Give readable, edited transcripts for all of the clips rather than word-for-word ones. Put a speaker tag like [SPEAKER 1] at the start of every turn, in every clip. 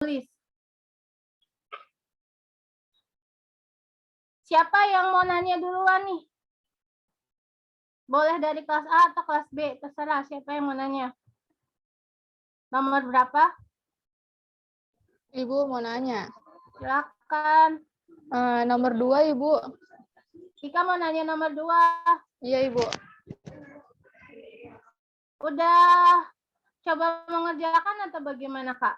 [SPEAKER 1] nulis. Siapa yang mau nanya duluan nih? Boleh dari kelas A atau kelas B, terserah siapa yang mau nanya. Nomor berapa?
[SPEAKER 2] Ibu mau nanya.
[SPEAKER 1] Silakan.
[SPEAKER 2] Nomor 2, Ibu.
[SPEAKER 1] Ika mau nanya nomor 2.
[SPEAKER 2] Iya, Ibu.
[SPEAKER 1] Udah coba mengerjakan atau bagaimana, Kak?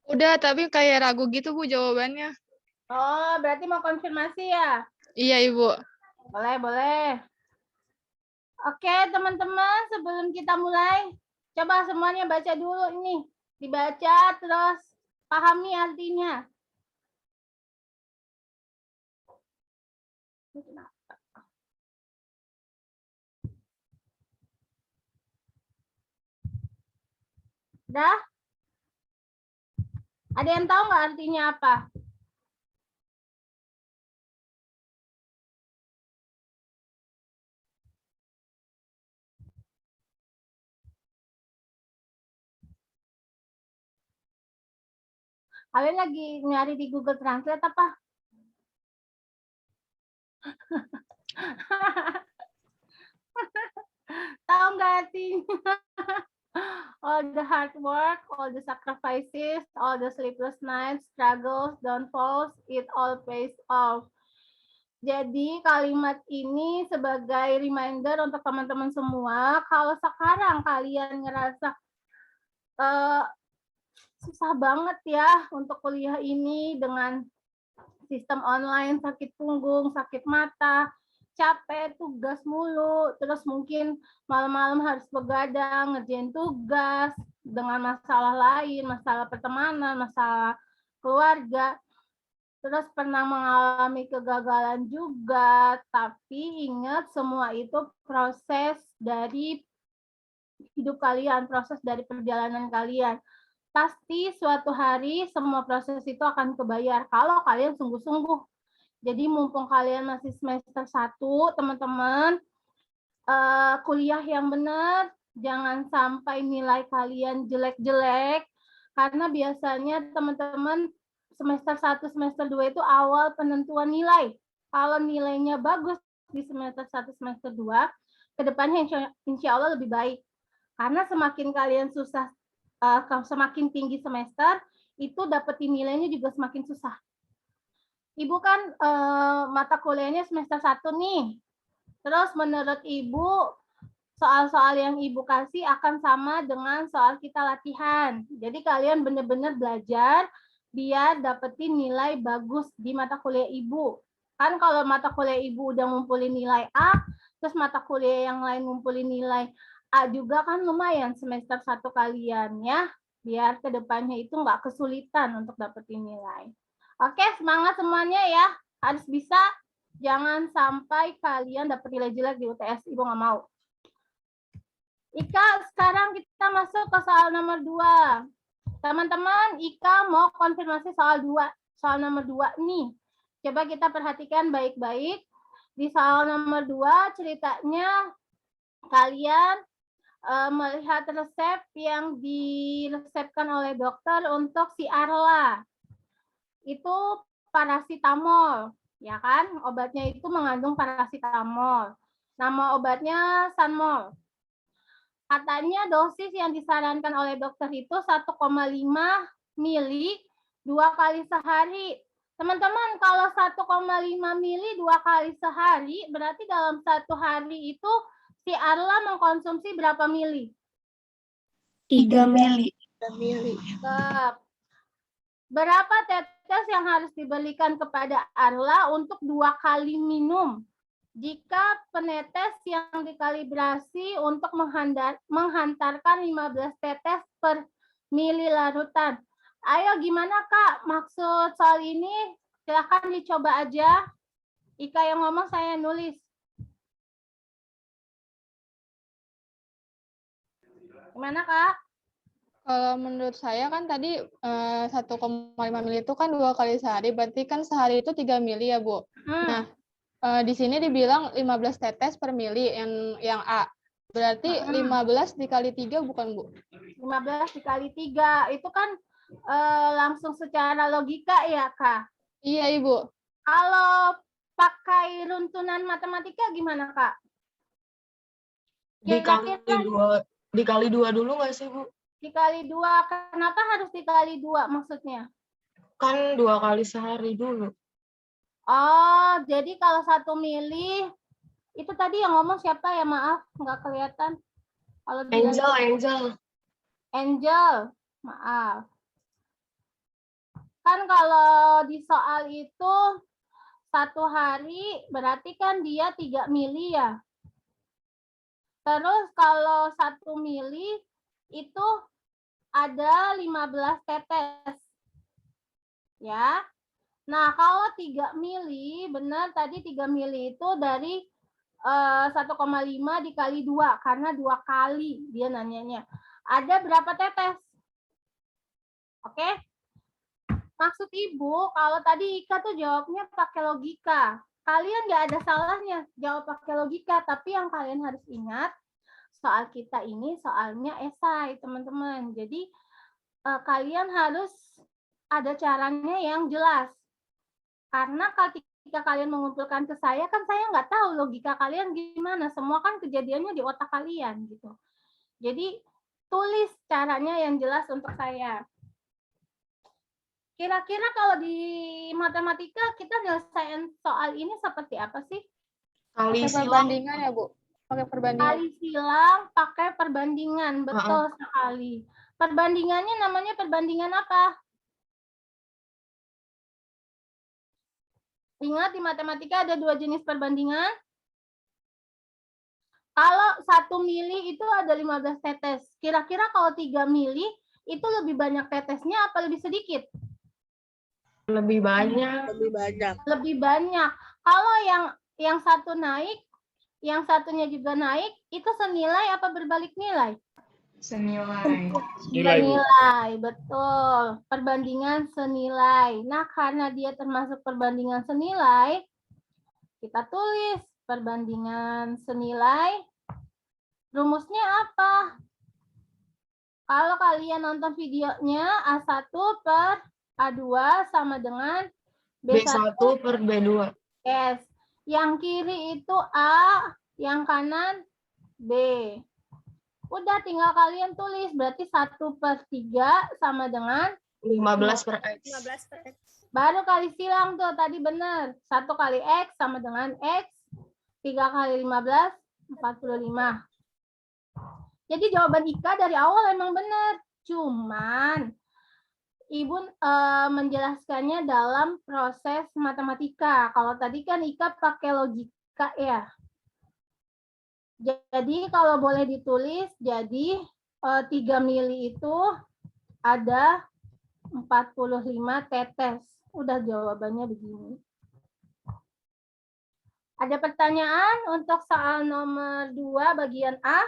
[SPEAKER 2] Udah, tapi kayak ragu gitu, Bu, jawabannya.
[SPEAKER 1] Oh, berarti mau konfirmasi ya?
[SPEAKER 2] Iya, Ibu.
[SPEAKER 1] Boleh, boleh. Oke, teman-teman, sebelum kita mulai, coba semuanya baca dulu ini. Dibaca, terus pahami artinya. Dah? Ada yang tahu nggak artinya apa? Kalian lagi nyari di Google Translate apa? Tahu nggak artinya? All the hard work, all the sacrifices, all the sleepless nights, struggles, downfalls, it all pays off. Jadi kalimat ini sebagai reminder untuk teman-teman semua, kalau sekarang kalian ngerasa susah banget ya untuk kuliah ini dengan sistem online, sakit punggung, sakit mata, capek, tugas mulu, terus mungkin malam-malam harus begadang, ngerjain tugas, dengan masalah lain, masalah pertemanan, masalah keluarga, terus pernah mengalami kegagalan juga, tapi ingat semua itu proses dari hidup kalian, proses dari perjalanan kalian. Pasti suatu hari semua proses itu akan kebayar kalau kalian sungguh-sungguh. Jadi mumpung kalian masih semester 1, teman-teman, kuliah yang benar, jangan sampai nilai kalian jelek-jelek, karena biasanya teman-teman semester 1, semester 2 itu awal penentuan nilai. Kalau nilainya bagus di semester 1, semester 2, kedepannya insya Allah lebih baik. Karena semakin kalian susah, semakin tinggi semester, itu dapetin nilainya juga semakin susah. Ibu kan mata kuliahnya semester 1 nih. Terus menurut Ibu, soal-soal yang Ibu kasih akan sama dengan soal kita latihan. Jadi kalian benar-benar belajar biar dapetin nilai bagus di mata kuliah Ibu. Kan kalau mata kuliah Ibu udah ngumpulin nilai A, terus mata kuliah yang lain ngumpulin nilai A juga kan lumayan semester 1 kalian ya. Biar kedepannya itu nggak kesulitan untuk dapetin nilai. Oke, semangat semuanya ya. Harus bisa. Jangan sampai kalian dapet nilai jelek di UTS. Ibu nggak mau. Ika, sekarang kita masuk ke soal nomor 2. Teman-teman, Ika mau konfirmasi soal 2. Soal nomor 2 nih. Coba kita perhatikan baik-baik. Di soal nomor 2 ceritanya kalian melihat resep yang diresepkan oleh dokter untuk si Arla. Itu paracetamol, ya kan? Obatnya itu mengandung paracetamol. Nama obatnya Sanmol. Katanya dosis yang disarankan oleh dokter itu 1,5 mili 2 kali sehari. Teman-teman, kalau 1,5 mili 2 kali sehari, berarti dalam 1 hari itu si Arla mengkonsumsi berapa mili?
[SPEAKER 3] 3 mili.
[SPEAKER 2] 3 mili.
[SPEAKER 1] Berapa tetes yang harus diberikan kepada Arla untuk 2 kali minum? Jika penetes yang dikalibrasi untuk menghantarkan 15 tetes per mili larutan. Ayo gimana Kak maksud soal ini? Silahkan dicoba aja. Ika yang ngomong, saya nulis. Gimana Kak?
[SPEAKER 2] Kalau menurut saya kan tadi 1,5 mili itu kan 2 kali sehari, berarti kan sehari itu 3 mili ya, Bu. Nah, di sini dibilang 15 tetes per mili yang A. Berarti 15 dikali 3 bukan, Bu?
[SPEAKER 1] 15 dikali 3, itu kan langsung secara logika ya, Kak?
[SPEAKER 2] Iya, Ibu.
[SPEAKER 1] Kalau pakai runtunan matematika gimana, Kak?
[SPEAKER 4] Dikali dua dulu nggak sih, Bu?
[SPEAKER 1] Dikali 2. Kenapa harus dikali 2 maksudnya?
[SPEAKER 4] Kan 2 kali sehari dulu.
[SPEAKER 1] Oh, jadi kalau 1 mili, itu tadi yang ngomong siapa ya? Maaf, nggak kelihatan. Kalau Angel, maaf. Kan kalau di soal itu 1 hari berarti kan dia 3 mili ya. Terus kalau 1 mili itu ada 15 tetes. Ya. Nah, kalau 3 mili, benar tadi 3 mili itu dari 1,5 dikali 2, karena 2 kali dia nanyanya. Ada berapa tetes? Oke? Maksud Ibu, kalau tadi Ika tuh jawabnya pakai logika. Kalian nggak ada salahnya jawab pakai logika, tapi yang kalian harus ingat, soal kita ini soalnya esai, teman-teman. Jadi, kalian harus ada caranya yang jelas. Karena ketika kalian mengumpulkan ke saya, kan saya nggak tahu logika kalian gimana. Semua kan kejadiannya di otak kalian gitu. Jadi tulis caranya yang jelas untuk saya. Kira-kira kalau di matematika kita nyelesain soal ini seperti apa sih?
[SPEAKER 4] Kali
[SPEAKER 2] Pakai
[SPEAKER 4] silang.
[SPEAKER 2] perbandingan ya, Bu? Pakai perbandingan.
[SPEAKER 1] Kali silang pakai perbandingan, betul sekali. Perbandingannya namanya perbandingan apa? Ingat di matematika ada 2 jenis perbandingan. Kalau 1 mili itu ada 15 tetes. Kira-kira kalau 3 mili itu lebih banyak tetesnya apa lebih sedikit?
[SPEAKER 4] Lebih banyak.
[SPEAKER 1] Lebih banyak. Kalau yang satu naik, yang satunya juga naik, itu senilai apa berbalik nilai?
[SPEAKER 4] Senilai.
[SPEAKER 1] Senilai, betul. Perbandingan senilai. Nah, karena dia termasuk perbandingan senilai, kita tulis perbandingan senilai. Rumusnya apa? Kalau kalian nonton videonya, A1 per A2 sama dengan
[SPEAKER 4] B1 per B2.
[SPEAKER 1] Yes. Yang kiri itu A, yang kanan B. Udah tinggal kalian tulis, berarti 1/3 sama dengan
[SPEAKER 4] 15 per X.
[SPEAKER 1] baru kali silang tuh, tadi benar. 1 kali X sama dengan X, 3 kali 15, 45. Jadi jawaban Ika dari awal emang benar. Cuman Ibu menjelaskannya dalam proses matematika. Kalau tadi kan Ika pakai logika ya. Jadi kalau boleh ditulis, jadi 3 mili itu ada 45 tetes. Udah jawabannya begini. Ada pertanyaan untuk soal nomor 2 bagian A?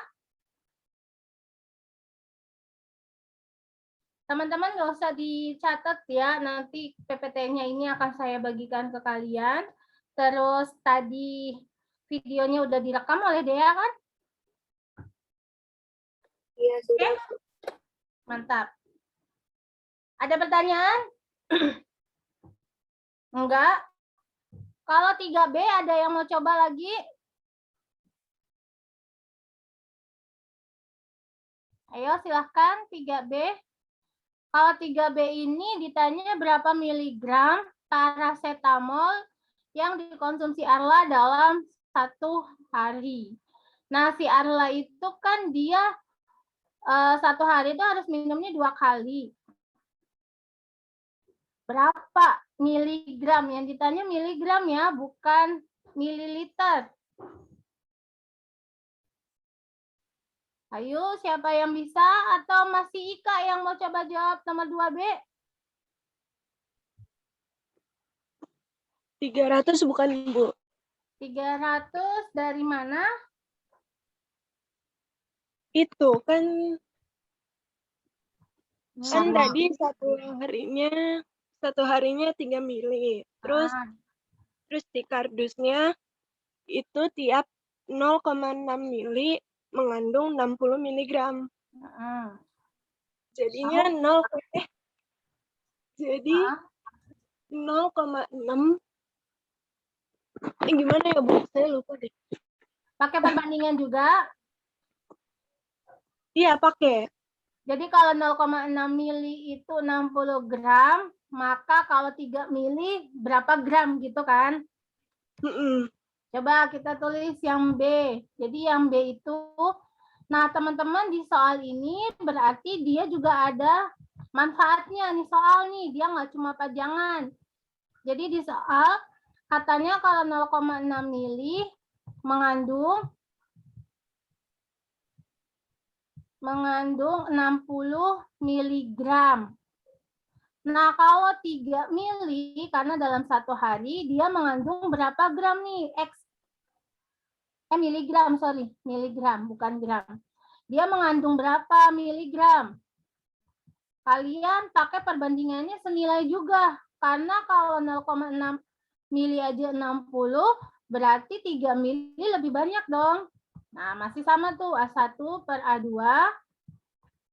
[SPEAKER 1] Teman-teman nggak usah dicatat ya, nanti PPT-nya ini akan saya bagikan ke kalian. Terus tadi videonya udah direkam oleh Dea kan?
[SPEAKER 3] Iya, sudah.
[SPEAKER 1] Oke? Mantap. Ada pertanyaan? Enggak? Kalau 3B ada yang mau coba lagi? Ayo silahkan 3B. Kalau 3B ini ditanya berapa miligram paracetamol yang dikonsumsi Arla dalam 1 hari. Nah, si Arla itu kan dia 1 hari itu harus minumnya 2 kali. Berapa miligram? Yang ditanya miligram ya, bukan mililiter. Ayo, siapa yang bisa? Atau masih Ika yang mau coba jawab nomor 2B?
[SPEAKER 3] 300 bukan, Bu?
[SPEAKER 1] 300 dari mana?
[SPEAKER 3] Itu kan
[SPEAKER 4] Sama.
[SPEAKER 3] tadi satu harinya 3 mili. Terus di kardusnya itu tiap 0,6 mili mengandung 60 miligram. Jadinya Jadi 0,6. Gimana ya, Bu? Saya lupa deh.
[SPEAKER 1] Pakai perbandingan juga.
[SPEAKER 3] Iya, pakai.
[SPEAKER 1] Jadi kalau 0,6 mili itu 60 gram, maka kalau 3 mili berapa gram gitu kan?
[SPEAKER 3] Mm-mm.
[SPEAKER 1] Coba kita tulis yang B. Jadi yang B itu, nah teman-teman di soal ini berarti dia juga ada manfaatnya nih soal nih. Dia nggak cuma pajangan. Jadi di soal katanya kalau 0,6 mili mengandung 60 miligram. Nah, kalau 3 mili, karena dalam satu hari, dia mengandung berapa gram nih? Miligram, sorry. Miligram, bukan gram. Dia mengandung berapa miligram? Kalian pakai perbandingannya senilai juga. Karena kalau 0,6 mili aja 60, berarti 3 mili lebih banyak dong. Nah, masih sama tuh, A1 per A2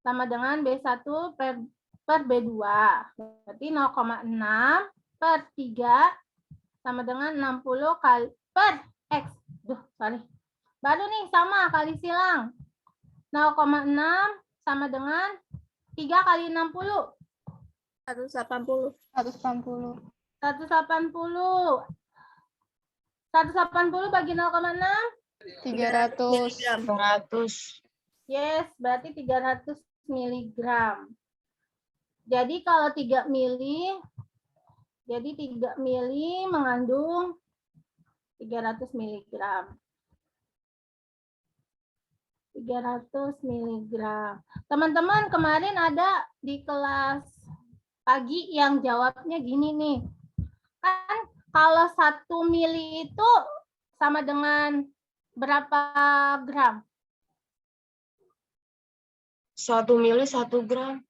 [SPEAKER 1] sama dengan B1 per B2. Berarti 0,6 per 3 sama dengan 60 kali per X. Baru nih sama kali silang. 0,6 sama dengan 3 kali 60.
[SPEAKER 3] 180.
[SPEAKER 2] 180.
[SPEAKER 1] 180. 180 bagi 0,6.
[SPEAKER 2] 300.
[SPEAKER 4] 100.
[SPEAKER 1] Yes, berarti 300 miligram. Jadi kalau 3 mili, jadi 3 mili mengandung 300 miligram. 300 miligram. Teman-teman kemarin ada di kelas pagi yang jawabnya gini nih. Kan kalau 1 mili itu sama dengan berapa gram?
[SPEAKER 4] 1 mili 1 gram.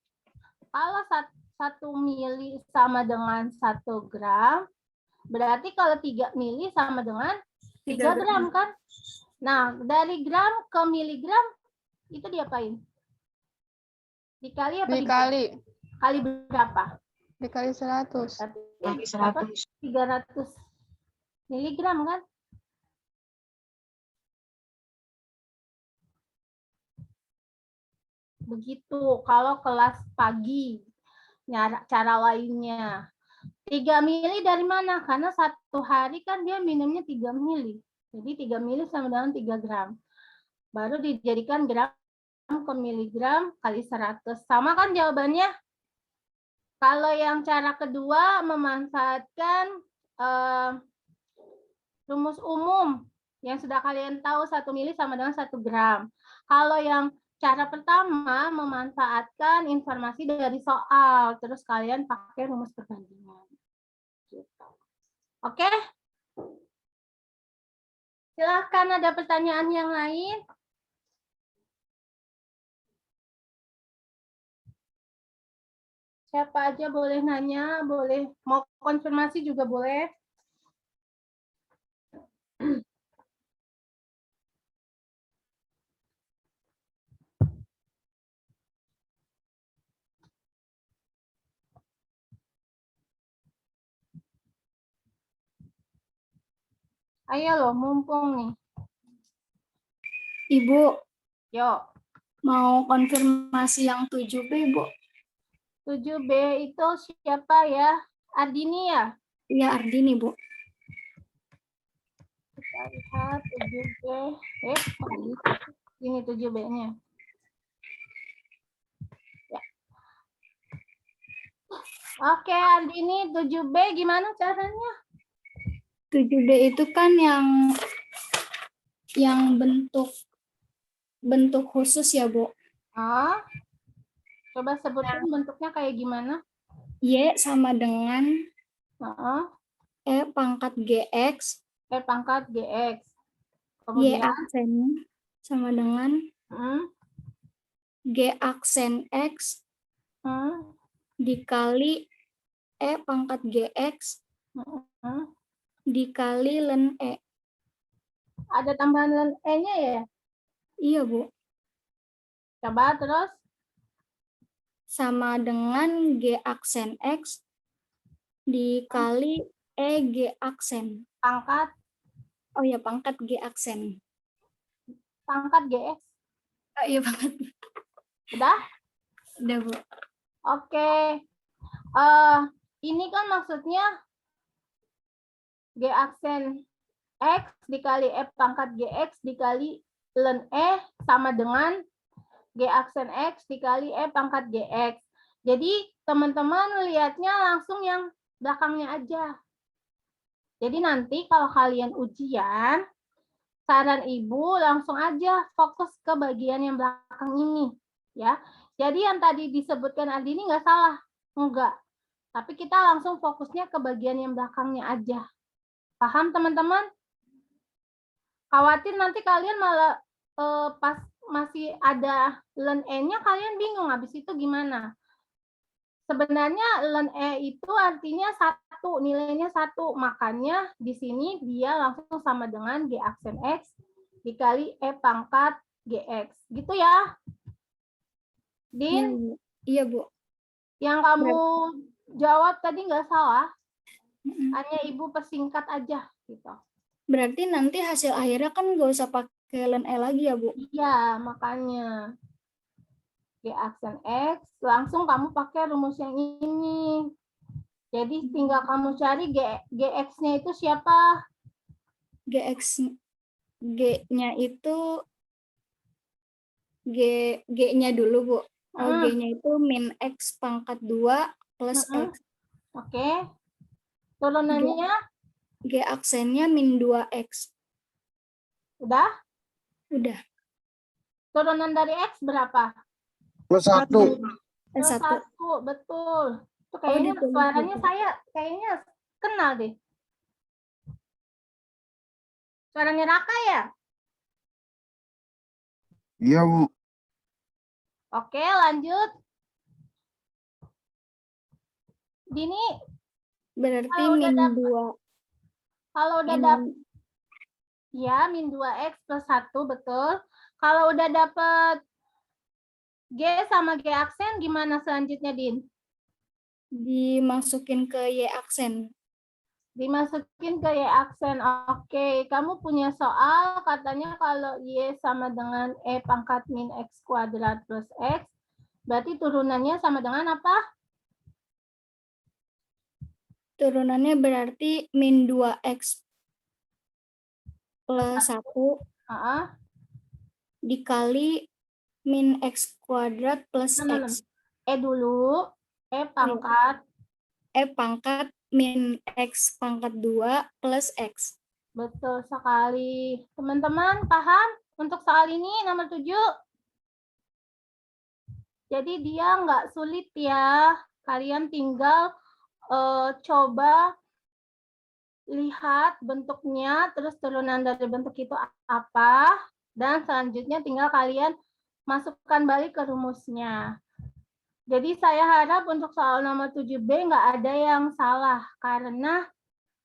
[SPEAKER 1] Kalau 1 mili sama dengan 1 gram, berarti kalau 3 mili sama dengan 3 gram kan? Nah, dari gram ke miligram itu diapain? Dikali apa
[SPEAKER 2] Dikali.
[SPEAKER 1] Kali berapa?
[SPEAKER 2] Dikali 100.
[SPEAKER 4] Kali 100.
[SPEAKER 1] 300 miligram kan? Begitu kalau kelas pagi. Cara lainnya. 3 mili dari mana? Karena satu hari kan dia minumnya 3 mili. Jadi 3 mili sama dengan 3 gram. Baru dijadikan gram ke miligram kali 100. Sama kan jawabannya? Kalau yang cara kedua memanfaatkan rumus umum yang sudah kalian tahu 1 mili sama dengan 1 gram. Kalau yang cara pertama memanfaatkan informasi dari soal, terus kalian pakai rumus perbandingan. Oke? Silakan ada pertanyaan yang lain. Siapa aja boleh nanya, boleh mau konfirmasi juga boleh. Ayo loh, mumpung nih.
[SPEAKER 5] Ibu,
[SPEAKER 1] Yuk.
[SPEAKER 5] mau konfirmasi yang 7B, Bu.
[SPEAKER 1] 7B itu siapa ya? Ardini ya?
[SPEAKER 5] Iya, Ardini, Bu.
[SPEAKER 1] Kita lihat 7B. Ini 7B-nya. Ya. Oke, Ardini 7B gimana caranya?
[SPEAKER 5] 7B itu kan yang bentuk khusus ya, Bu.
[SPEAKER 1] Coba sebutkan bentuknya kayak gimana?
[SPEAKER 5] Y sama dengan E pangkat GX.
[SPEAKER 1] E pangkat GX.
[SPEAKER 5] Y
[SPEAKER 1] Kemudian
[SPEAKER 5] aksen sama dengan G aksen X dikali E pangkat GX dikali ln E.
[SPEAKER 1] Ada tambahan ln E-nya ya?
[SPEAKER 5] Iya, Bu.
[SPEAKER 1] Coba terus.
[SPEAKER 5] Sama dengan G aksen X dikali E G aksen.
[SPEAKER 1] Pangkat
[SPEAKER 5] Oh ya, pangkat G aksen.
[SPEAKER 1] GX.
[SPEAKER 5] Oh iya banget.
[SPEAKER 1] Udah?
[SPEAKER 5] Udah, Bu.
[SPEAKER 1] Oke. Ini kan maksudnya G aksen X dikali F pangkat GX dikali ln E sama dengan G aksen X dikali E pangkat GX. Jadi teman-teman lihatnya langsung yang belakangnya aja. Jadi nanti kalau kalian ujian, saran ibu langsung aja fokus ke bagian yang belakang ini. Ya. Jadi yang tadi disebutkan Adi ini nggak salah. Enggak. Tapi kita langsung fokusnya ke bagian yang belakangnya aja. Paham teman-teman? Khawatir nanti kalian malah pas masih ada ln E-nya kalian bingung habis itu gimana. Sebenarnya ln E itu artinya 1, nilainya 1. Makanya di sini dia langsung sama dengan G aksen X dikali E pangkat GX. Gitu ya. Din,
[SPEAKER 5] Iya, Bu.
[SPEAKER 1] yang kamu jawab tadi nggak salah. Hanya ibu persingkat aja gitu.
[SPEAKER 5] Berarti nanti hasil akhirnya kan nggak usah pakai ln E lagi ya, Bu?
[SPEAKER 1] Iya, makanya. G aksen X, langsung kamu pakai rumus yang ini. Jadi tinggal kamu cari GX-nya itu siapa?
[SPEAKER 5] G-nya itu G-nya dulu, Bu. Oh, G-nya itu min X pangkat 2 plus X.
[SPEAKER 1] Oke. Turunannya?
[SPEAKER 5] G aksennya min 2X.
[SPEAKER 1] Udah?
[SPEAKER 5] Udah.
[SPEAKER 1] Turunan dari X berapa?
[SPEAKER 4] Plus 1.
[SPEAKER 1] Plus 1, betul. Itu kayaknya suaranya saya kayaknya kenal deh. Suaranya Raka ya?
[SPEAKER 4] Iya, Bu.
[SPEAKER 1] Oke, lanjut. Dini,
[SPEAKER 5] Berarti
[SPEAKER 1] kalau
[SPEAKER 5] min
[SPEAKER 1] udah
[SPEAKER 5] 2.
[SPEAKER 1] Kalau udah dapet, ya min 2X plus 1, betul. Kalau udah dapet G sama G aksen, gimana selanjutnya, Din?
[SPEAKER 5] Dimasukin ke Y aksen.
[SPEAKER 1] Dimasukin ke Y aksen. Oke, kamu punya soal katanya kalau Y sama dengan E pangkat min X kuadrat plus X, berarti turunannya sama dengan apa?
[SPEAKER 5] Turunannya berarti min 2X plus 1 dikali min X kuadrat plus X.
[SPEAKER 1] E dulu, E pangkat.
[SPEAKER 5] E pangkat min X pangkat 2 plus X.
[SPEAKER 1] Betul sekali. Teman-teman paham untuk soal ini nomor 7? Jadi dia nggak sulit ya. Kalian tinggal coba lihat bentuknya, terus turunan dari bentuk itu apa, dan selanjutnya tinggal kalian masukkan balik ke rumusnya. Jadi saya harap untuk soal nomor 7B nggak ada yang salah, karena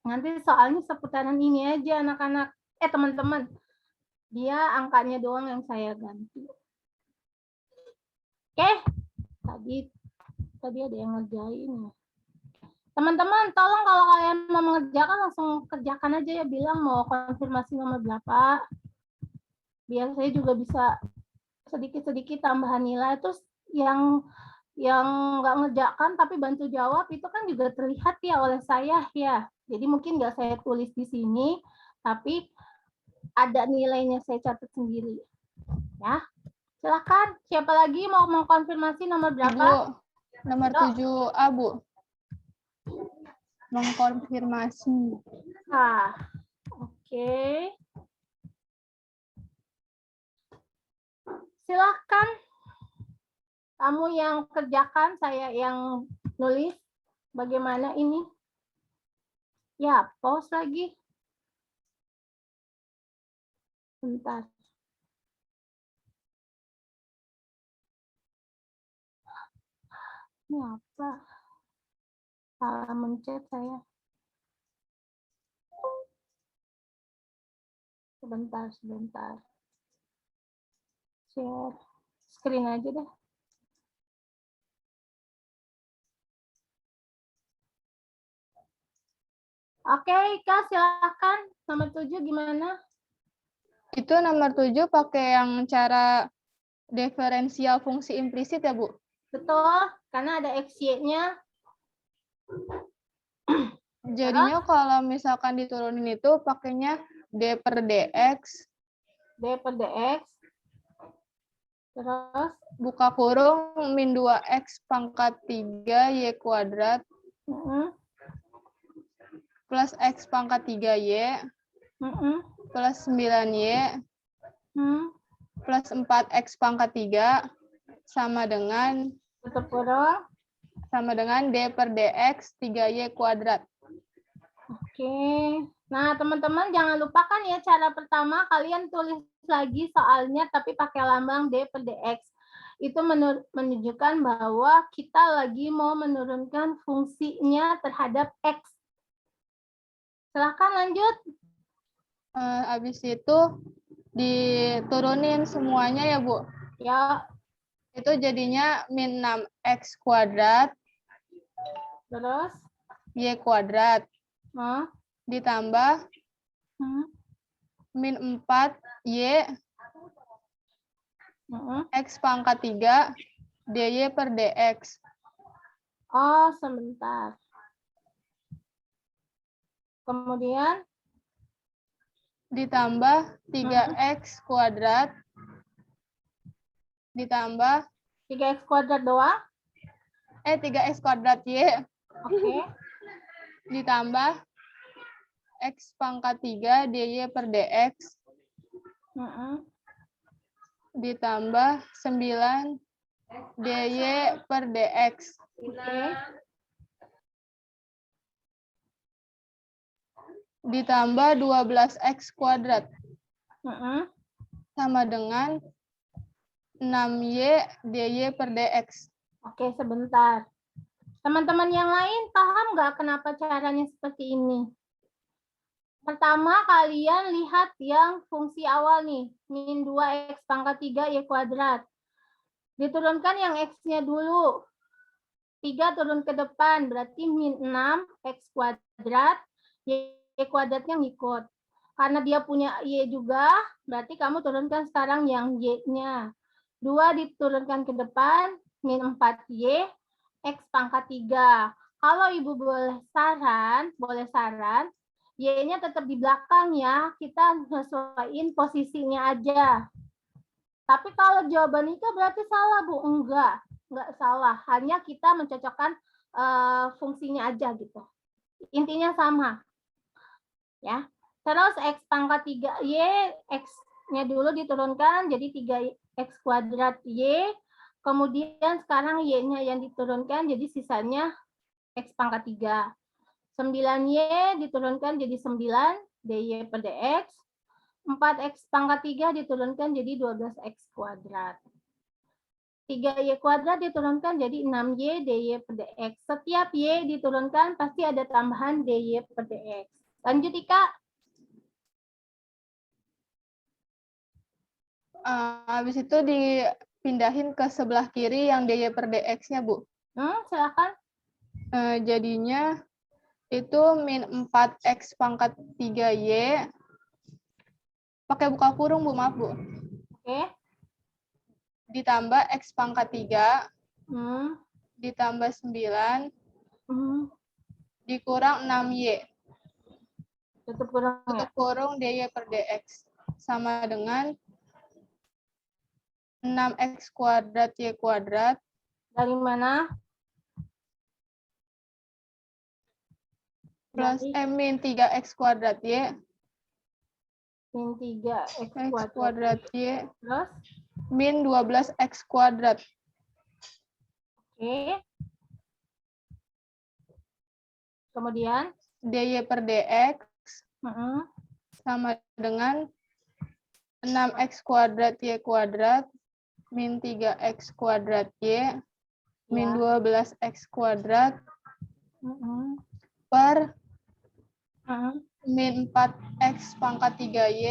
[SPEAKER 1] nanti soalnya seputaran ini aja anak-anak, teman-teman. Dia angkanya doang yang saya ganti. Oke, tadi ada yang ngerjain. Teman-teman, tolong kalau kalian mau mengerjakan langsung kerjakan aja ya, bilang mau konfirmasi nomor berapa. Biar saya juga bisa sedikit-sedikit tambahan nilai. Terus yang nggak ngerjakan tapi bantu jawab itu kan juga terlihat ya oleh saya ya. Jadi mungkin nggak saya tulis di sini, tapi ada nilainya saya catat sendiri. Ya, silakan. Siapa lagi mau mengkonfirmasi nomor berapa?
[SPEAKER 2] Ibu, nomor 7A, Bu. Mengkonfirmasi.
[SPEAKER 1] Nah, oke. Silakan. Kamu yang kerjakan, saya yang nulis. Bagaimana ini? Ya, pause lagi. Bentar. Ini apa? Salah mencet saya. Sebentar. Share screen aja deh. Oke, Ika, silakan. Nomor 7 gimana?
[SPEAKER 2] Itu nomor 7 pakai yang cara diferensial fungsi implisit ya, Bu?
[SPEAKER 1] Betul, karena ada XY-nya.
[SPEAKER 2] Jadinya kalau misalkan diturunin itu pakainya D per DX,
[SPEAKER 1] D per DX. Terus,
[SPEAKER 2] buka kurung, min 2X pangkat 3 Y kuadrat, plus X pangkat 3Y, plus 9Y, plus 4X pangkat 3, sama dengan
[SPEAKER 1] tutup kurung.
[SPEAKER 2] D per DX 3Y kuadrat.
[SPEAKER 1] Oke. Nah, teman-teman jangan lupakan ya cara pertama kalian tulis lagi soalnya tapi pakai lambang D per DX. Itu menunjukkan bahwa kita lagi mau menurunkan fungsinya terhadap X. Silahkan lanjut.
[SPEAKER 2] Habis itu diturunin semuanya ya, Bu.
[SPEAKER 1] Ya,
[SPEAKER 2] Itu jadinya min 6X kuadrat
[SPEAKER 1] terus.
[SPEAKER 2] Y kuadrat ditambah min 4Y X pangkat 3 DY per DX.
[SPEAKER 1] Oh, sebentar. Kemudian
[SPEAKER 2] Ditambah 3X kuadrat ditambah
[SPEAKER 1] 3X kuadrat doang.
[SPEAKER 2] 3X kuadrat Y
[SPEAKER 1] Oke.
[SPEAKER 2] ditambah X pangkat 3 DY per DX ditambah 9 DY per DX.
[SPEAKER 1] Oke.
[SPEAKER 2] Ditambah 12X kuadrat sama dengan 6Y DY per DX.
[SPEAKER 1] Oke, sebentar. Teman-teman yang lain paham nggak kenapa caranya seperti ini? Pertama, kalian lihat yang fungsi awal nih, min 2X pangkat 3 Y kuadrat. Diturunkan yang X-nya dulu. 3 turun ke depan, berarti min 6X kuadrat, Y kuadratnya ngikut. Karena dia punya Y juga, berarti kamu turunkan sekarang yang Y-nya. 2 diturunkan ke depan, min 4Y, X pangkat 3. Kalau Ibu boleh saran, Y-nya tetap di belakang ya, kita sesuaiin posisinya aja. Tapi kalau jawaban itu berarti salah, Bu. Enggak salah. Hanya kita mencocokkan fungsinya aja gitu. Intinya sama. Ya. Terus X pangkat 3Y, X-nya dulu diturunkan jadi 3X kuadrat Y. Kemudian sekarang Y-nya yang diturunkan jadi sisanya X pangkat 3. 9Y diturunkan jadi 9 DY per DX. 4X pangkat 3 diturunkan jadi 12X kuadrat. 3Y kuadrat diturunkan jadi 6Y DY per DX. Setiap Y diturunkan pasti ada tambahan DY per DX. Lanjut, Ika.
[SPEAKER 2] Habis itu dipindahin ke sebelah kiri yang DY per DX-nya, Bu.
[SPEAKER 1] Silakan.
[SPEAKER 2] Jadinya itu min 4X pangkat 3Y. Pakai buka kurung, Bu, maaf, Bu.
[SPEAKER 1] Oke.
[SPEAKER 2] Ditambah X pangkat 3, ditambah 9, dikurang 6Y.
[SPEAKER 1] Tutup kurung ya.
[SPEAKER 2] Tutup kurung DY per DX. Sama dengan 6X kuadrat Y kuadrat.
[SPEAKER 1] Dari mana?
[SPEAKER 2] Plus min 3X kuadrat Y.
[SPEAKER 1] Min 3X
[SPEAKER 2] X kuadrat Y.
[SPEAKER 1] Terus?
[SPEAKER 2] Min 12X kuadrat.
[SPEAKER 1] Oke. Kemudian?
[SPEAKER 2] DY per DX sama dengan 6X kuadrat Y kuadrat min 3X kuadrat Y min 12X kuadrat per min 4X pangkat 3Y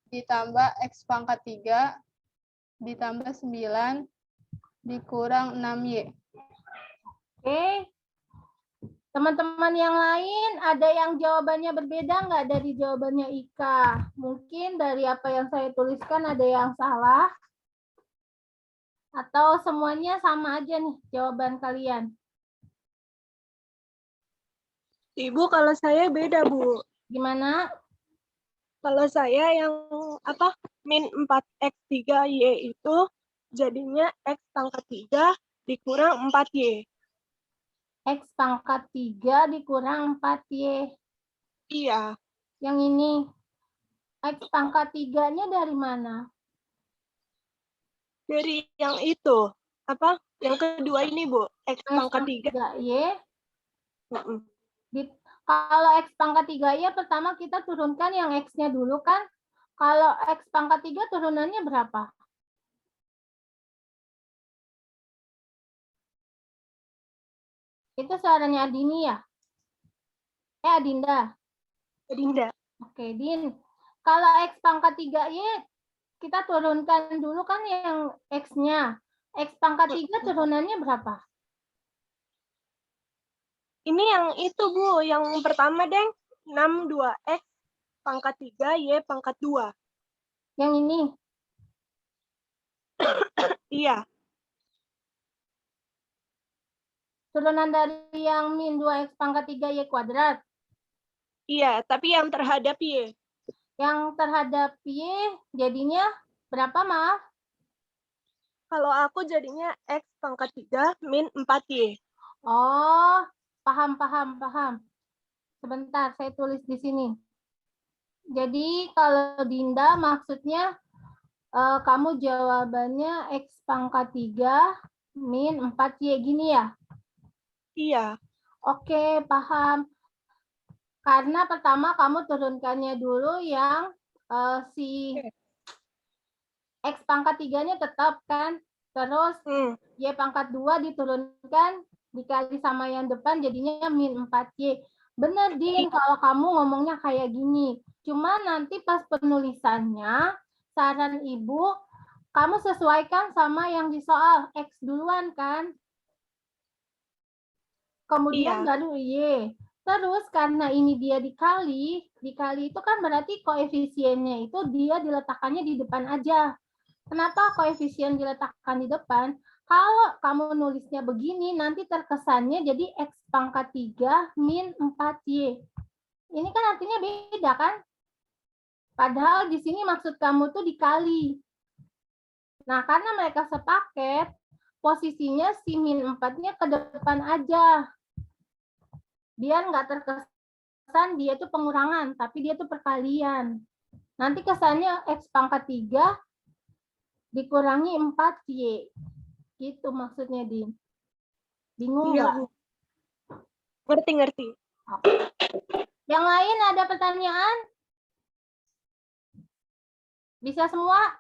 [SPEAKER 2] ditambah X pangkat 3 ditambah 9 dikurang 6Y.
[SPEAKER 1] Oke. Teman-teman yang lain, ada yang jawabannya berbeda nggak dari jawabannya Ika? Mungkin dari apa yang saya tuliskan ada yang salah? Atau semuanya sama aja nih jawaban kalian?
[SPEAKER 3] Ibu, kalau saya beda, Bu.
[SPEAKER 1] Gimana?
[SPEAKER 3] Kalau saya yang apa min 4x3y itu jadinya x pangkat 3 dikurang 4y.
[SPEAKER 1] X pangkat 3 dikurang 4Y.
[SPEAKER 3] Iya,
[SPEAKER 1] Yang ini. X pangkat 3-nya dari mana?
[SPEAKER 3] dari yang itu. Apa? Yang kedua ini, Bu. X
[SPEAKER 1] X
[SPEAKER 3] pangkat
[SPEAKER 1] pangkat
[SPEAKER 3] 3.
[SPEAKER 1] 3Y.
[SPEAKER 3] Mm-mm.
[SPEAKER 1] Kalau X pangkat 3Y pertama kita turunkan yang X-nya dulu kan. Kalau X pangkat 3 turunannya berapa? Itu suaranya Adini ya? Adinda.
[SPEAKER 3] Adinda.
[SPEAKER 1] Oke, Din. Kalau X pangkat 3Y, kita turunkan dulu kan yang X-nya. X pangkat 3 turunannya berapa?
[SPEAKER 3] Ini yang itu, Bu. Yang pertama, Deng. 62x pangkat 3, y pangkat 2.
[SPEAKER 1] Yang ini.
[SPEAKER 3] Iya,
[SPEAKER 1] Turunan dari yang min 2x pangkat 3Y kuadrat.
[SPEAKER 3] iya. Tapi yang terhadap y.
[SPEAKER 1] Yang terhadap Y jadinya berapa, maaf?
[SPEAKER 3] Kalau aku jadinya x pangkat 3 min 4y.
[SPEAKER 1] Oh, paham. Sebentar, saya tulis di sini. Jadi kalau Dinda maksudnya kamu jawabannya X pangkat 3 min 4Y gini ya?
[SPEAKER 3] Iya,
[SPEAKER 1] Oke, paham. Karena pertama kamu turunkannya dulu yang si X pangkat 3-nya tetap kan. Terus Y pangkat 2 diturunkan dikali sama yang depan jadinya min 4Y. Bener, Din, kalau kamu ngomongnya kayak gini. Cuma nanti pas penulisannya, saran Ibu, kamu sesuaikan sama yang di soal. X duluan kan. Kemudian baru Y. Terus karena ini dia dikali itu kan berarti koefisiennya itu dia diletakkannya di depan aja. Kenapa koefisien diletakkan di depan? Kalau kamu nulisnya begini, nanti terkesannya jadi X pangkat 3 min 4Y. Ini kan artinya beda kan? Padahal di sini maksud kamu tuh dikali. Nah, karena mereka sepaket, posisinya si min 4-nya ke depan aja. Biar nggak terkesan dia tuh pengurangan, tapi dia tuh perkalian. Nanti kesannya X pangkat 3 dikurangi 4Y. Gitu maksudnya, Din. Bingung
[SPEAKER 3] iya,
[SPEAKER 1] nggak?
[SPEAKER 3] Bu. Ngerti.
[SPEAKER 1] Yang lain ada pertanyaan? Bisa semua?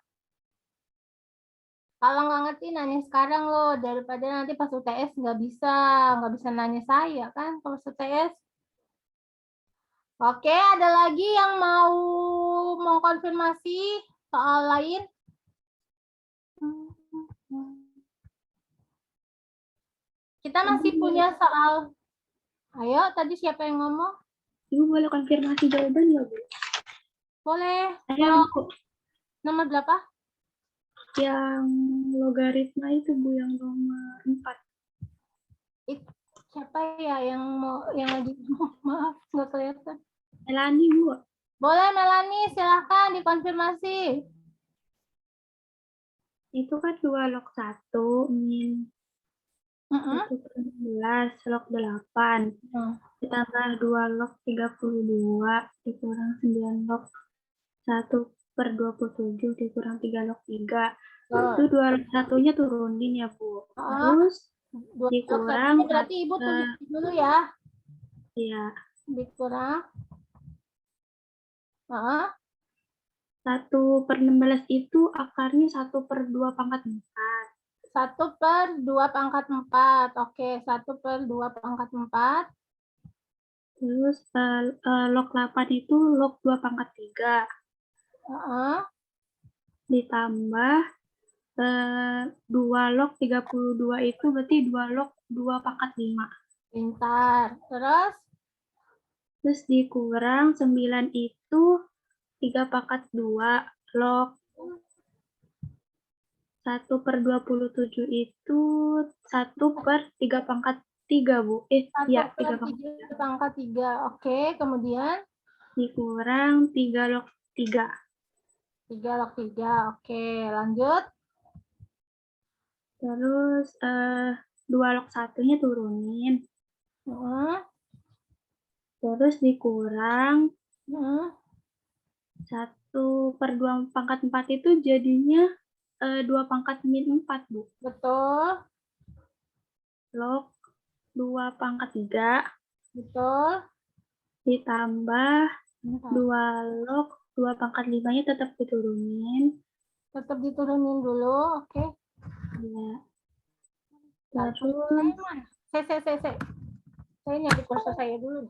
[SPEAKER 1] Kalau nggak ngerti nanya sekarang loh, daripada nanti pas UTS nggak bisa nanya saya kan pas UTS. Oke, ada lagi yang mau konfirmasi soal lain? Kita masih punya soal. Ayo, tadi siapa yang ngomong?
[SPEAKER 5] Ibu boleh konfirmasi jawaban ya, Bu?
[SPEAKER 1] Boleh.
[SPEAKER 5] Yang
[SPEAKER 1] Nomor berapa?
[SPEAKER 5] yang logaritma itu, Bu, yang nomor 4.
[SPEAKER 1] Siapa ya yang lagi maaf nggak kelihatan.
[SPEAKER 5] Melani, Bu.
[SPEAKER 1] Boleh Melani, silahkan dikonfirmasi.
[SPEAKER 5] Itu kan 2 log 1 min 1/16 log 8 ditambah 2 log 32 dikurang 9 log 1/27 dikurang 3 log 3. Itu 2 log 1-nya turunin ya, Bu. Terus dikurang
[SPEAKER 1] berarti Ibu tulis dulu ya.
[SPEAKER 5] Iya.
[SPEAKER 1] Dikurang
[SPEAKER 5] 1/16 itu akarnya 1/2 pangkat 4.
[SPEAKER 1] 1/2 pangkat 4. Oke, 1/2 pangkat 4.
[SPEAKER 5] Terus log 8 itu log 2 pangkat 3. Ditambah 2 log 32 itu berarti 2 log 2 pangkat 5.
[SPEAKER 1] Pintar. Terus?
[SPEAKER 5] Terus dikurang 9 itu 3 pangkat 2 log 1/27 itu 1/3 pangkat 3, Bu. Ya, 3 pangkat
[SPEAKER 1] 1/3 pangkat 3. Oke, kemudian?
[SPEAKER 5] dikurang 3 log 3.
[SPEAKER 1] 3 log 3. Oke, lanjut.
[SPEAKER 5] Terus 2 log 1-nya turunin. Terus dikurang 1/2 pangkat 4 itu jadinya 2 pangkat min 4, Bu.
[SPEAKER 1] Betul.
[SPEAKER 5] Log 2 pangkat 3
[SPEAKER 1] Betul.
[SPEAKER 5] ditambah 2 log 2 pangkat 5-nya tetap diturunin.
[SPEAKER 1] Tetap diturunin dulu, oke.
[SPEAKER 5] Ya.
[SPEAKER 1] Terus, saya nyari kursor saya dulu.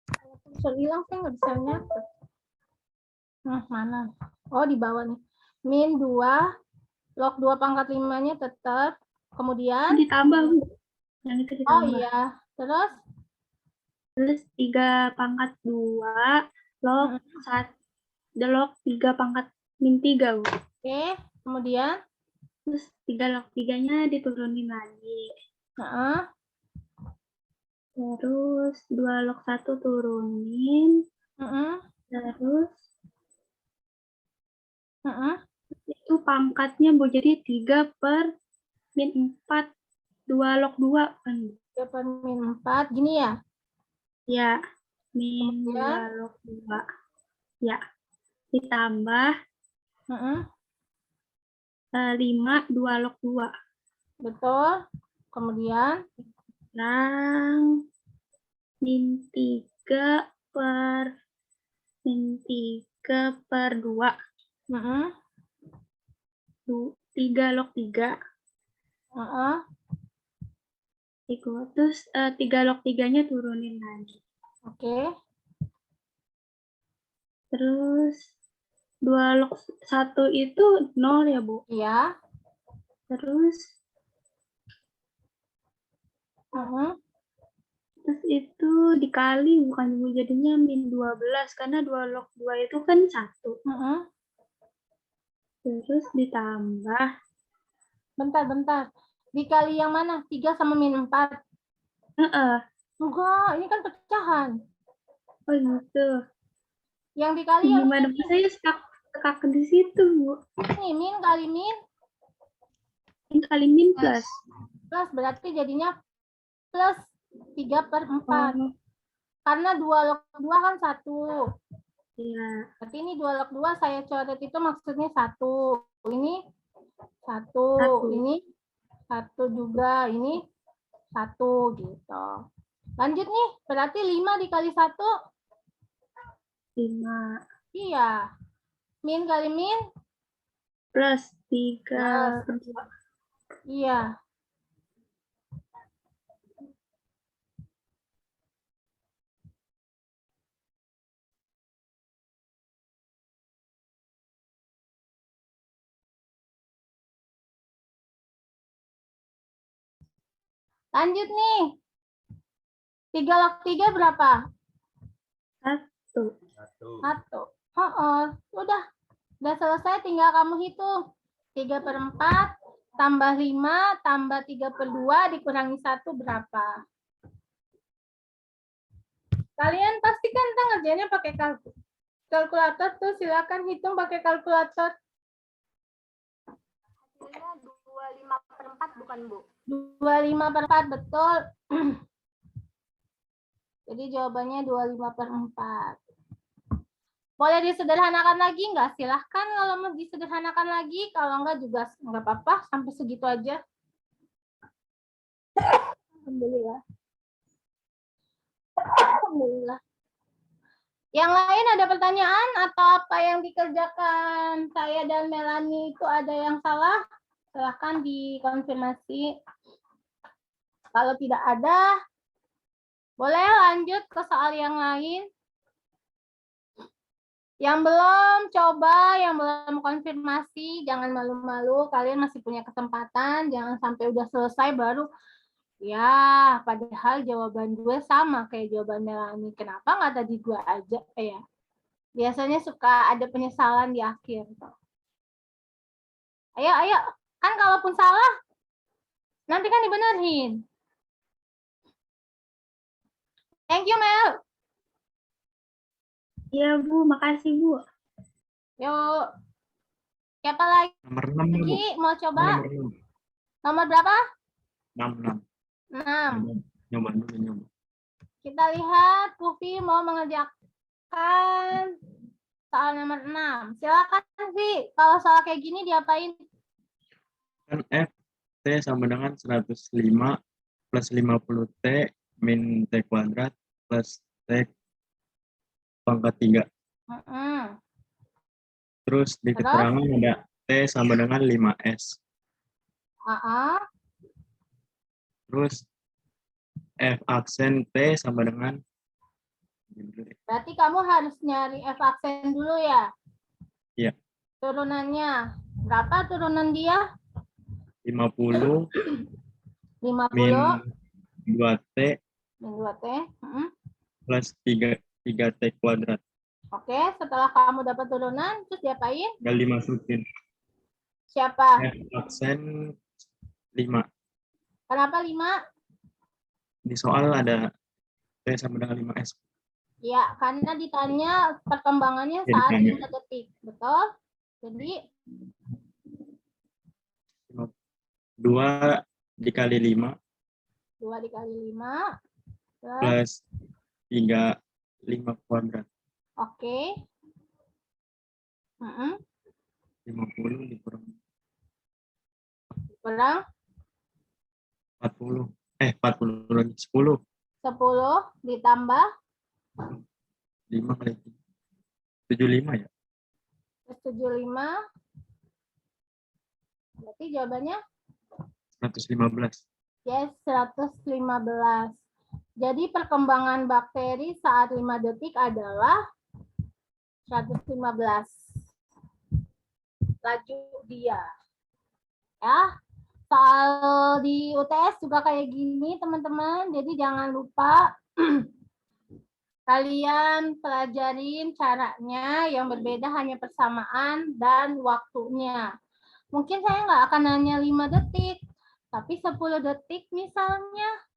[SPEAKER 1] Kalau kursor hilang, saya nggak bisa nyatet. Nah, mana? Oh, di bawah nih. Min 2, log 2 pangkat 5-nya tetap. Kemudian?
[SPEAKER 5] Ditambah, Bu. Yang itu ditambah.
[SPEAKER 1] Oh iya. Terus?
[SPEAKER 5] Terus 3 pangkat 2 log 3 pangkat min 3, Bu.
[SPEAKER 1] Oke, kemudian?
[SPEAKER 5] Terus 3 log 3-nya diturunin lagi. Terus 2 log 1 turunin. Terus itu pangkatnya, Bu. Jadi 3 per min 4. 2 log 2 kan.
[SPEAKER 1] 3 per min 4, gini ya?
[SPEAKER 5] Ya, min 2 log 2. Ya, ditambah 5 2 log 2.
[SPEAKER 1] Betul. Kemudian?
[SPEAKER 5] Kurang min 3 per 2. 3 log 3. Terus 3 log 3-nya turunin lagi.
[SPEAKER 1] Oke.
[SPEAKER 5] Terus 2 log 1 itu 0 ya, Bu?
[SPEAKER 1] Iya.
[SPEAKER 5] Terus terus itu dikali, bukan, Bu, jadinya min 12 karena 2 log 2 itu kan 1. Terus ditambah.
[SPEAKER 1] Bentar. Dikali yang mana? 3 sama min 4? Enggak, ini kan pecahan.
[SPEAKER 5] Oh gitu.
[SPEAKER 1] Yang dikali yang
[SPEAKER 5] gimana, Bu? Saya stuck di situ, Bu.
[SPEAKER 1] ini min kali min.
[SPEAKER 5] Min kali min plus.
[SPEAKER 1] Plus berarti jadinya plus 3/4. Karena 2 log 2 kan 1.
[SPEAKER 5] Iya.
[SPEAKER 1] Berarti ini 2 log 2 saya coret itu maksudnya 1. Ini 1. Ini 1 juga. Ini 1 gitu. Lanjut nih, berarti 5 dikali 1.
[SPEAKER 5] 5.
[SPEAKER 1] Iya. Min kali min.
[SPEAKER 5] Plus 3.
[SPEAKER 1] Iya. Lanjut nih. 3 log 3 berapa?
[SPEAKER 5] 1.
[SPEAKER 1] Udah selesai, tinggal kamu hitung. 3/4 tambah 5 tambah 3/2 dikurangi 1 berapa? Kalian pasti kan ngerjainnya pakai kalkulator tuh, silakan hitung pakai kalkulator.
[SPEAKER 3] Hasilnya 25/4 bukan, Bu?
[SPEAKER 1] 25/4, betul. Jadi jawabannya 25/4. Boleh disederhanakan lagi nggak? Silahkan kalau mau disederhanakan lagi. Kalau nggak juga nggak apa-apa. Sampai segitu aja. Alhamdulillah. Alhamdulillah. Yang lain ada pertanyaan atau apa yang dikerjakan saya dan Melanie itu ada yang salah? Silahkan dikonfirmasi. Kalau tidak ada, boleh lanjut ke soal yang lain. Yang belum coba, yang belum konfirmasi, jangan malu-malu. Kalian masih punya kesempatan. Jangan sampai udah selesai baru, ya, padahal jawaban gue sama kayak jawaban Melanie. Kenapa nggak tadi gue aja? Ya, biasanya suka ada penyesalan di akhir. Ayo, ayo. Kan kalaupun salah, nanti kan dibenerin. Thank you, Mel.
[SPEAKER 5] Iya, Bu. Makasih, Bu.
[SPEAKER 1] Yuk. Siapa lagi
[SPEAKER 6] Nomor 6, Bu.
[SPEAKER 1] mau coba?
[SPEAKER 6] Nomor 6.
[SPEAKER 1] Nomor berapa?
[SPEAKER 6] 6.
[SPEAKER 1] 6.
[SPEAKER 6] Nyoba dulu, nyoba.
[SPEAKER 1] Kita lihat Pufi mau mengerjakan soal nomor 6. Silakan sih. Kalau soal kayak gini diapain?
[SPEAKER 6] Kan F T sama dengan 105 plus 50 T min T kuadrat plus T pangkat 3. Terus di keterangan ada T sama dengan 5S. Terus F aksen T sama dengan,
[SPEAKER 1] berarti kamu harus nyari F aksen dulu ya?
[SPEAKER 6] Iya.
[SPEAKER 1] Turunannya. Berapa turunan dia?
[SPEAKER 6] 50
[SPEAKER 1] 50
[SPEAKER 6] min 2T
[SPEAKER 1] min 2T.
[SPEAKER 6] plus 3T kuadrat.
[SPEAKER 1] Oke, setelah kamu dapat turunan, terus diapain?
[SPEAKER 6] Tinggal dimasukin.
[SPEAKER 1] Siapa?
[SPEAKER 6] F aksen 5.
[SPEAKER 1] Kenapa 5?
[SPEAKER 6] Di soal ada T sama dengan 5S.
[SPEAKER 1] Ya, karena ditanya perkembangannya
[SPEAKER 6] Ya,
[SPEAKER 1] saat
[SPEAKER 6] ditanya.
[SPEAKER 1] 5 detik. Betul? Jadi
[SPEAKER 6] 2 dikali 5
[SPEAKER 1] 2 dikali 5
[SPEAKER 6] plus 5 kuadrat.
[SPEAKER 1] Oke.
[SPEAKER 6] 50 dikurang
[SPEAKER 1] Kurang
[SPEAKER 6] 40. 40 lagi 10.
[SPEAKER 1] 10 ditambah
[SPEAKER 6] 5 kali 75 ya.
[SPEAKER 1] plus 75. Berarti jawabannya
[SPEAKER 6] 115.
[SPEAKER 1] yes, 115. Jadi perkembangan bakteri saat 5 detik adalah 115. Laju dia. Ya. Soal di UTS juga kayak gini, teman-teman. Jadi jangan lupa kalian pelajarin caranya, yang berbeda hanya persamaan dan waktunya. Mungkin saya nggak akan nanya 5 detik, tapi 10 detik misalnya.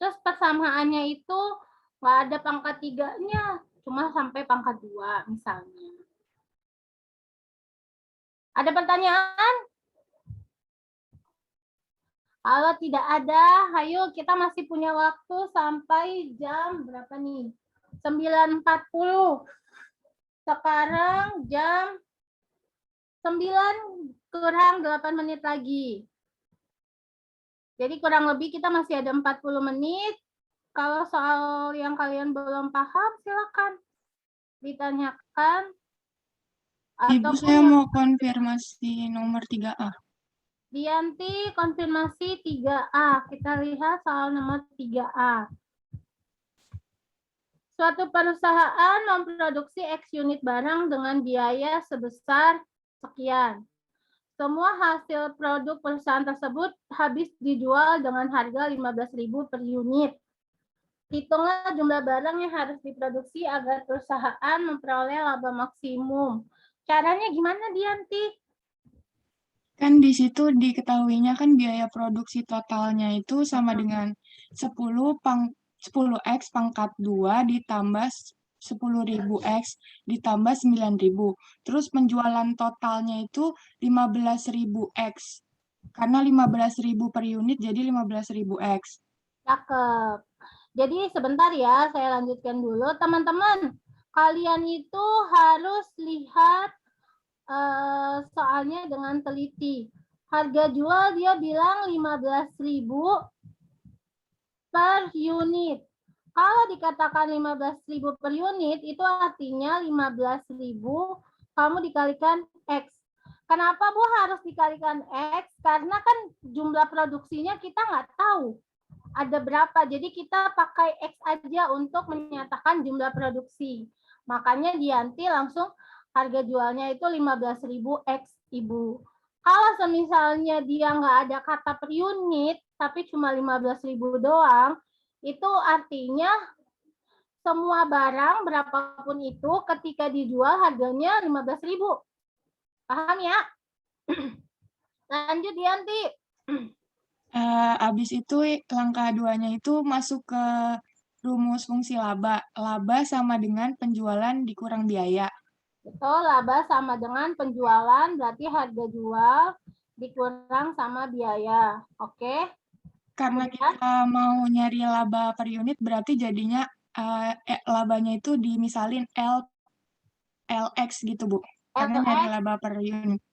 [SPEAKER 1] Terus persamaannya itu nggak ada pangkat 3-nya, cuma sampai pangkat 2 misalnya. Ada pertanyaan? Kalau tidak ada, ayo kita masih punya waktu sampai jam berapa nih? 9.40. Sekarang jam 9 kurang 8 menit lagi. Jadi kurang lebih kita masih ada 40 menit. Kalau soal yang kalian belum paham, silakan ditanyakan.
[SPEAKER 7] Ibu, saya mau konfirmasi nomor 3A.
[SPEAKER 1] Dianti konfirmasi 3A. Kita lihat soal nomor 3A. Suatu perusahaan memproduksi X unit barang dengan biaya sebesar sekian. Semua hasil produk perusahaan tersebut habis dijual dengan harga 15.000 per unit. Hitunglah jumlah barang yang harus diproduksi agar perusahaan memperoleh laba maksimum. Caranya gimana, Dianti?
[SPEAKER 7] Kan di situ diketahuinya kan biaya produksi totalnya itu sama dengan 10x pangkat 2 ditambah 10.000x ditambah 9.000. Terus penjualan totalnya itu 15.000x. Karena 15.000 per unit jadi 15.000x.
[SPEAKER 1] Cakep. Jadi sebentar ya, saya lanjutkan dulu. Teman-teman, kalian itu harus lihat soalnya dengan teliti. Harga jual dia bilang 15.000 per unit. Kalau dikatakan 15.000 per unit, itu artinya 15.000 kamu dikalikan X. Kenapa, Bu, harus dikalikan X? Karena kan jumlah produksinya kita nggak tahu ada berapa. Jadi kita pakai X aja untuk menyatakan jumlah produksi. Makanya Dianti langsung harga jualnya itu 15.000 X Ibu. Kalau semisalnya dia nggak ada kata per unit, tapi cuma 15.000 doang, itu artinya semua barang berapapun itu ketika dijual harganya 15.000. Paham ya? Lanjut Dianti.
[SPEAKER 7] Habis itu langkah 2-nya itu masuk ke rumus fungsi laba. Laba sama dengan penjualan dikurang biaya.
[SPEAKER 1] Betul, laba sama dengan penjualan, berarti harga jual dikurang sama biaya. Oke?
[SPEAKER 7] Karena kita mau nyari laba per unit, berarti jadinya labanya itu dimisalin LX gitu, Bu. Karena nyari laba per unit.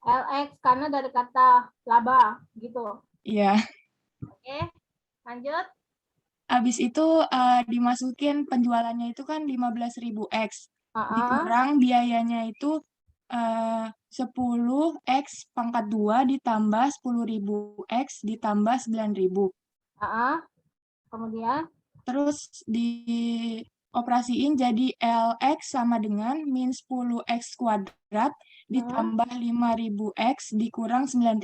[SPEAKER 1] LX, karena dari kata laba, gitu.
[SPEAKER 7] Iya.
[SPEAKER 1] Oke, lanjut.
[SPEAKER 7] Habis itu dimasukin penjualannya itu kan 15.000 X. Dikurang biayanya itu 10 X pangkat 2 ditambah 10.000 X ditambah 9.000.
[SPEAKER 1] Kemudian?
[SPEAKER 7] Terus dioperasiin jadi LX sama dengan min 10 X kuadrat ditambah 5.000 X dikurang 9.000.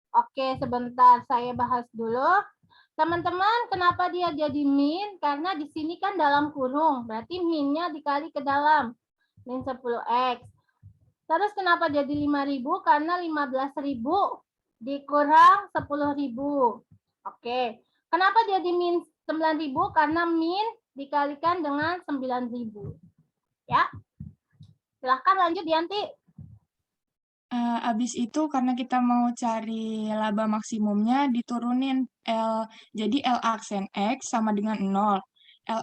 [SPEAKER 1] Oke, sebentar saya bahas dulu. Teman-teman, kenapa dia jadi min? Karena di sini kan dalam kurung, berarti minnya dikali ke dalam. Min 10X. Terus kenapa jadi 5.000? Karena 15.000 dikurang 10.000. Oke. Kenapa jadi min 9.000? Karena min dikalikan dengan 9.000. Ya. Silahkan lanjut Dianti.
[SPEAKER 7] Habis itu karena kita mau cari laba maksimumnya diturunin L, jadi L aksen X sama dengan 0. L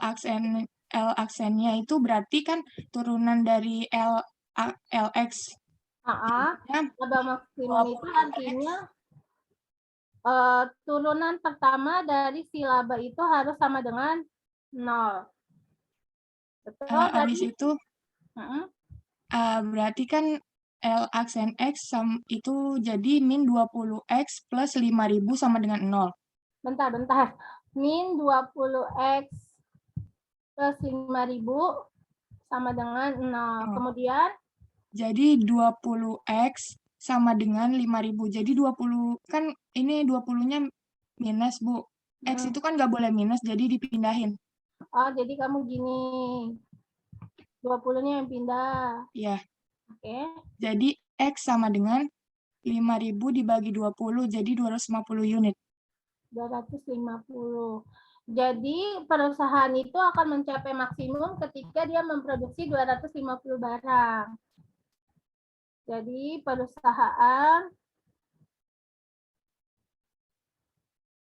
[SPEAKER 7] aksennya itu berarti kan turunan dari LX.
[SPEAKER 1] Laba maksimum itu artinya turunan pertama dari si laba itu harus sama dengan 0. Betul?
[SPEAKER 7] Habis itu berarti kan L aksen X itu jadi min 20X plus 5.000 sama dengan 0.
[SPEAKER 1] Bentar. Min 20X plus 5.000 sama dengan 0. Kemudian?
[SPEAKER 7] Jadi 20X sama dengan 5.000. Jadi 20, kan ini 20-nya minus, Bu. X itu kan nggak boleh minus, jadi dipindahin.
[SPEAKER 1] Oh, jadi kamu gini. 20-nya yang pindah.
[SPEAKER 7] Iya.
[SPEAKER 1] Oke.
[SPEAKER 7] Jadi X sama dengan 5.000 dibagi 20, jadi 250 unit.
[SPEAKER 1] 250. Jadi perusahaan itu akan mencapai maksimum ketika dia memproduksi 250 barang. Jadi perusahaan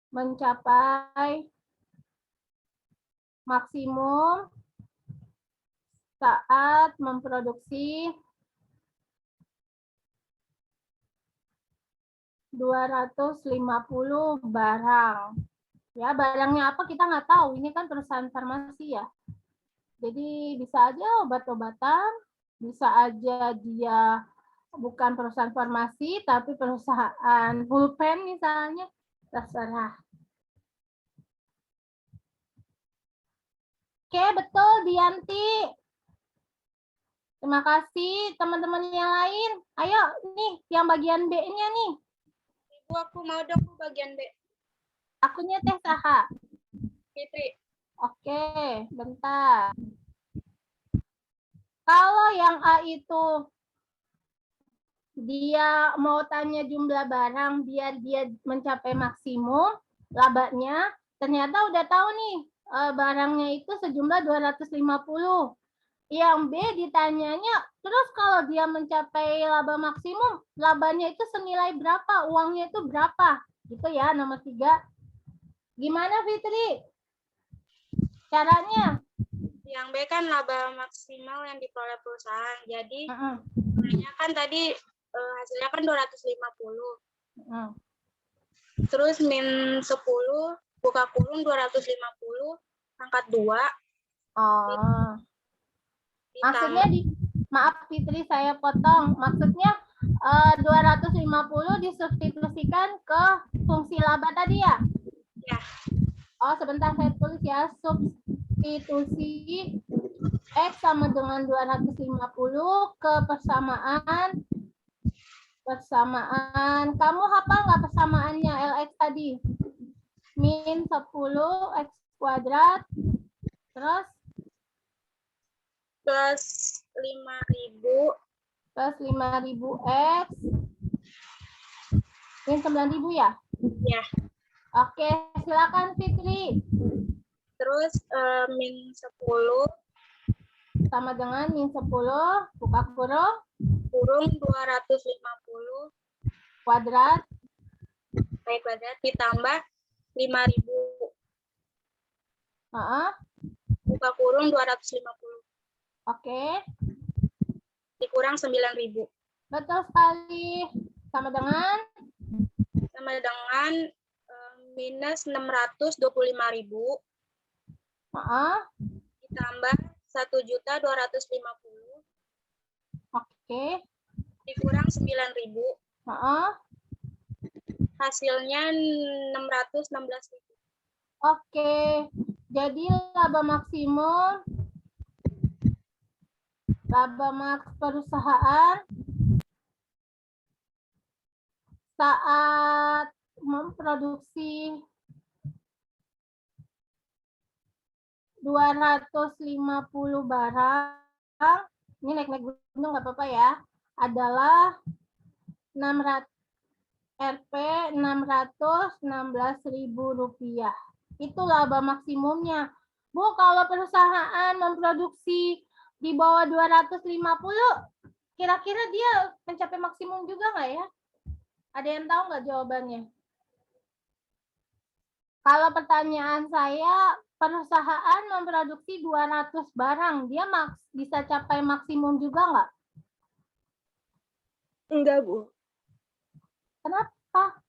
[SPEAKER 1] mencapai maksimum saat memproduksi 250 barang. Ya, barangnya apa kita nggak tahu. Ini kan perusahaan farmasi ya. Jadi bisa aja obat-obatan, bisa aja dia bukan perusahaan farmasi, tapi perusahaan pulpen misalnya. Terserah. Oke, betul Dianti. Terima kasih teman-teman yang lain. Ayo nih yang bagian B-nya nih.
[SPEAKER 3] Ibu, aku mau dong bagian B.
[SPEAKER 1] Akunya Teh Saha.
[SPEAKER 3] Fitri.
[SPEAKER 1] Oke, bentar. Kalau yang A itu dia mau tanya jumlah barang biar dia mencapai maksimum labanya, ternyata udah tahu nih barangnya itu sejumlah 250. Yang B ditanyanya, terus kalau dia mencapai laba maksimum, labanya itu senilai berapa, uangnya itu berapa? Gitu ya, nomor 3. Gimana Fitri? Caranya?
[SPEAKER 3] Yang B kan laba maksimal yang diperoleh perusahaan. Jadi sebenarnya kan tadi hasilnya kan 250. Terus min 10 buka kurung 250 pangkat 2.
[SPEAKER 1] Maksudnya maaf Fitri saya potong. Maksudnya 250 disubstitusikan ke fungsi laba tadi ya?
[SPEAKER 3] Ya.
[SPEAKER 1] Oh, sebentar saya tulis ya. substitusi X sama dengan 250 ke persamaan. Kamu hafal nggak persamaannya LX tadi? Min 10 X kuadrat, terus
[SPEAKER 3] plus 5.000
[SPEAKER 1] plus 5.000 X, min 9.000 ya?
[SPEAKER 3] ya.
[SPEAKER 1] Oke, silakan Fitri.
[SPEAKER 3] Terus min 10
[SPEAKER 1] Sama dengan min 10, buka kurung,
[SPEAKER 3] kurung 250
[SPEAKER 1] kuadrat,
[SPEAKER 3] kali kuadrat ditambah 5.000 buka kurung 250
[SPEAKER 1] Oke,
[SPEAKER 3] dikurang 9.000
[SPEAKER 1] betul sekali. Sama dengan
[SPEAKER 3] minus 625.000 ditambah 1.250
[SPEAKER 1] oke,
[SPEAKER 3] dikurang 9.000 hasilnya 616.000.
[SPEAKER 1] Oke. Jadi laba maks perusahaan saat memproduksi 250 barang, ini naik-naik gunung nggak apa-apa ya, adalah 600 Rp 616.000 rupiah. Itu laba maksimumnya. Bu, kalau perusahaan memproduksi di bawah 250, kira-kira dia mencapai maksimum juga nggak ya? Ada yang tahu nggak jawabannya? Kalau pertanyaan saya, perusahaan memproduksi 200 barang, dia bisa capai maksimum juga nggak?
[SPEAKER 8] Enggak, Bu.
[SPEAKER 1] Kenapa?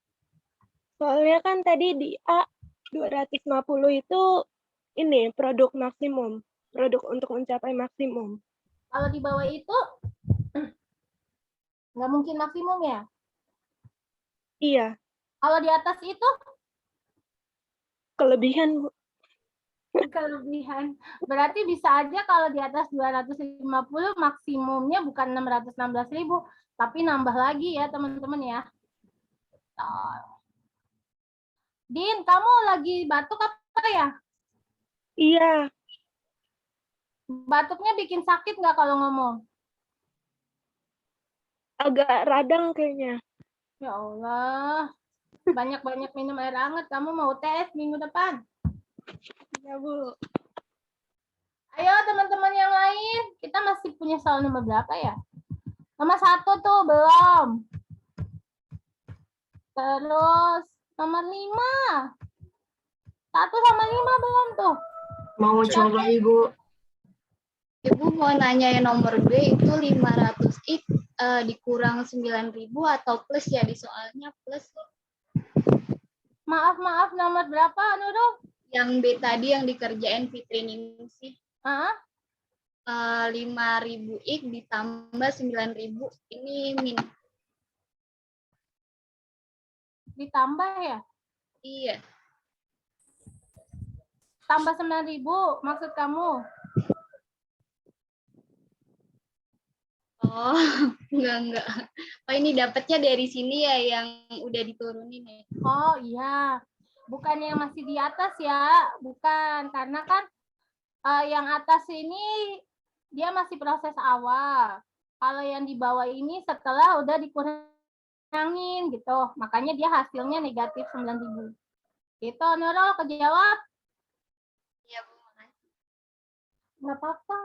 [SPEAKER 8] Soalnya kan tadi di A 250 itu ini produk maksimum, produk untuk mencapai maksimum.
[SPEAKER 1] Kalau di bawah itu nggak mungkin maksimum ya?
[SPEAKER 8] Iya,
[SPEAKER 1] Kalau di atas itu
[SPEAKER 8] kelebihan, Bu.
[SPEAKER 1] kelebihan. Berarti bisa aja kalau di atas 250 maksimumnya bukan 616.000, tapi nambah lagi ya teman-teman ya. Din, kamu lagi batuk apa ya?
[SPEAKER 8] Iya,
[SPEAKER 1] Batuknya bikin sakit nggak kalau ngomong?
[SPEAKER 8] agak radang kayaknya.
[SPEAKER 1] Ya Allah, banyak-banyak minum air hangat. Kamu mau tes minggu depan?
[SPEAKER 8] Iya, Bu.
[SPEAKER 1] Ayo teman-teman yang lain, kita masih punya soal nomor berapa ya? Nomor 1 tuh belum. Terus nomor 5. 1 sama 5 belum tuh.
[SPEAKER 9] Mau coba Ibu. Ibu mau nanya yang nomor B itu 500x dikurang 9.000 atau plus ya, di soalnya plus.
[SPEAKER 1] Maaf, nomor berapa Nurul?
[SPEAKER 9] Yang B tadi yang dikerjain Fitri Ningsih. 5.000x ditambah 9.000 ini min.
[SPEAKER 1] Ditambah ya?
[SPEAKER 9] Iya.
[SPEAKER 1] Tambah 9.000 maksud kamu?
[SPEAKER 9] Oh, enggak. Oh, ini dapatnya dari sini ya yang udah diturunin ya.
[SPEAKER 1] Oh iya. Bukan yang masih di atas ya, bukan. Karena kan yang atas ini dia masih proses awal. Kalau yang di bawah ini setelah udah dikurangin gitu. Makanya dia hasilnya negatif 9.000. Gitu, Nurul, kejawab?
[SPEAKER 9] Iya, Bu, makasih.
[SPEAKER 1] Nggak apa-apa.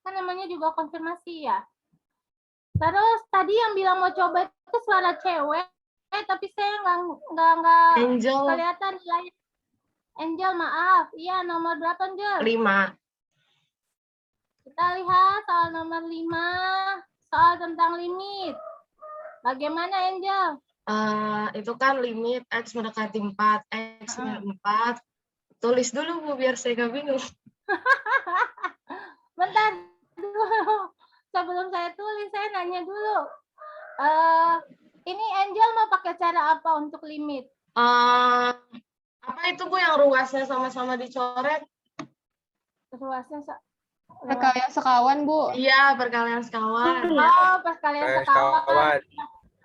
[SPEAKER 1] Kan namanya juga konfirmasi ya. Terus tadi yang bilang mau coba itu suara cewek, tapi saya nggak
[SPEAKER 9] Angel.
[SPEAKER 1] kelihatan layar. Angel, maaf. Iya, nomor berapa, Angel?
[SPEAKER 9] 5.
[SPEAKER 1] Kita lihat soal nomor 5, soal tentang limit. Bagaimana, Angel?
[SPEAKER 9] Itu kan limit X mendekati 4, X min 4. Tulis dulu, Bu, biar saya nggak bingung.
[SPEAKER 1] Bentar dulu. Sebelum saya tulis, saya nanya dulu. Ini Angel mau pakai cara apa untuk limit?
[SPEAKER 9] Apa itu, Bu, yang ruasnya sama-sama dicoret?
[SPEAKER 1] Ruasnya
[SPEAKER 2] Perkalian sekawan, Bu.
[SPEAKER 10] Iya, perkalian sekawan.
[SPEAKER 1] Oh, perkalian sekawan.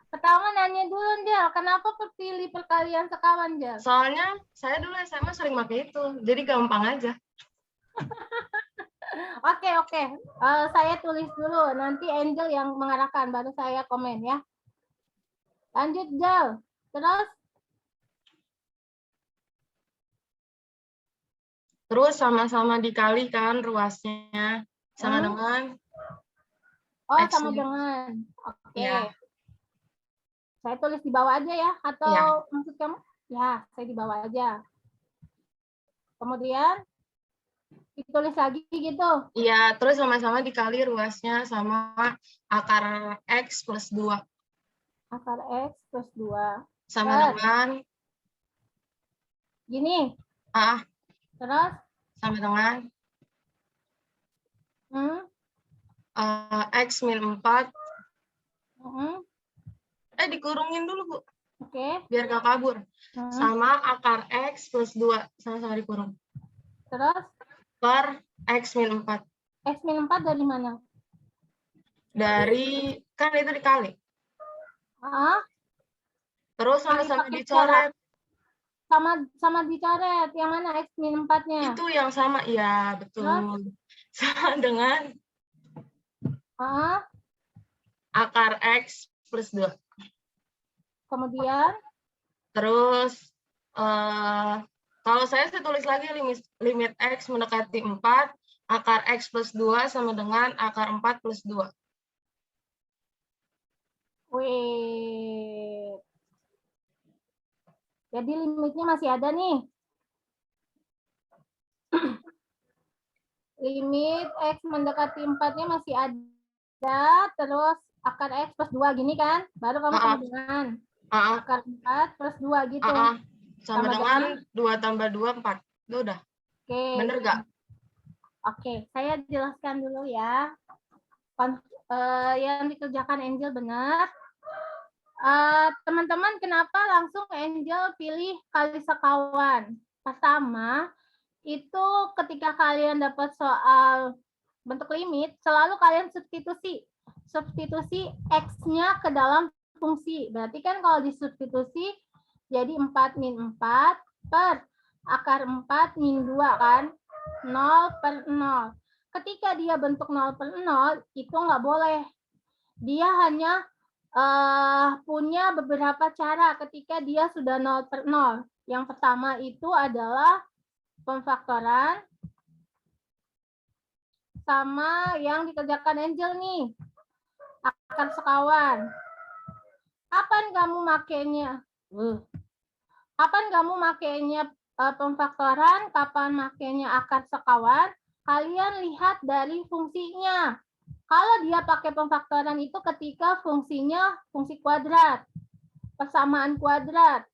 [SPEAKER 1] Pertama nanya dulu, Jel, kenapa pilih perkalian sekawan, Jel?
[SPEAKER 10] Soalnya saya dulu SMA sering pakai itu, jadi gampang aja.
[SPEAKER 1] Oke. Saya tulis dulu, nanti Angel yang mengarahkan, baru saya komen ya. Lanjut, Jel.
[SPEAKER 10] Terus sama-sama dikalikan ruasnya sama dengan X
[SPEAKER 1] sama dengan. Oke.
[SPEAKER 10] Ya.
[SPEAKER 1] Saya tulis di bawah aja ya, atau
[SPEAKER 10] Ya.
[SPEAKER 1] maksud kamu? Ya, saya di bawah aja. Kemudian ditulis lagi gitu.
[SPEAKER 10] Iya, terus sama-sama dikali ruasnya sama akar X plus 2.
[SPEAKER 1] Akar X plus 2.
[SPEAKER 10] Sama dengan
[SPEAKER 1] gini. Terus?
[SPEAKER 10] Sama dengan X min 4. Dikurungin dulu, Bu.
[SPEAKER 1] Oke.
[SPEAKER 10] Biar gak kabur. Sama akar X plus 2. Sama-sama dikurung.
[SPEAKER 1] Terus?
[SPEAKER 10] Per X min 4.
[SPEAKER 1] X min 4 dari mana?
[SPEAKER 10] Dari, kan itu dikali. Terus sama-sama dicoret.
[SPEAKER 1] Sama dicoret. Yang mana X min 4-nya?
[SPEAKER 10] Itu yang sama, ya betul. Terus? Sama dengan akar X plus 2.
[SPEAKER 1] Kemudian?
[SPEAKER 10] Terus, kalau saya tulis lagi limit X mendekati 4, akar X plus 2 sama dengan akar 4 plus 2.
[SPEAKER 1] Wih. Jadi limitnya masih ada nih. Limit X mendekati 4-nya masih ada, terus akar X plus 2 gini kan? Baru kamu sama dengan akar 4 plus 2 gitu.
[SPEAKER 10] Sama dengan 2 tambah 2, 4. Itu udah.
[SPEAKER 1] Oke.
[SPEAKER 10] Bener gak?
[SPEAKER 1] Oke, saya jelaskan dulu ya. Yang dikerjakan Angel benar. Teman-teman, kenapa langsung Angel pilih kali sekawan? Pertama, itu ketika kalian dapat soal bentuk limit, selalu kalian substitusi X-nya ke dalam fungsi. Berarti kan kalau disubstitusi, jadi 4 min 4 per akar 4 min 2 kan? 0 per 0. Ketika dia bentuk 0 per 0, itu nggak boleh. Dia hanya punya beberapa cara ketika dia sudah 0 per 0. Yang pertama itu adalah pemfaktoran sama yang dikerjakan Angel nih. Akar sekawan. Kapan kamu makainya? Kapan kamu makainya pemfaktoran? Kapan makainya akar sekawan? Kalian lihat dari fungsinya. Kalau dia pakai pemfaktoran itu ketika fungsinya fungsi kuadrat. Persamaan kuadrat.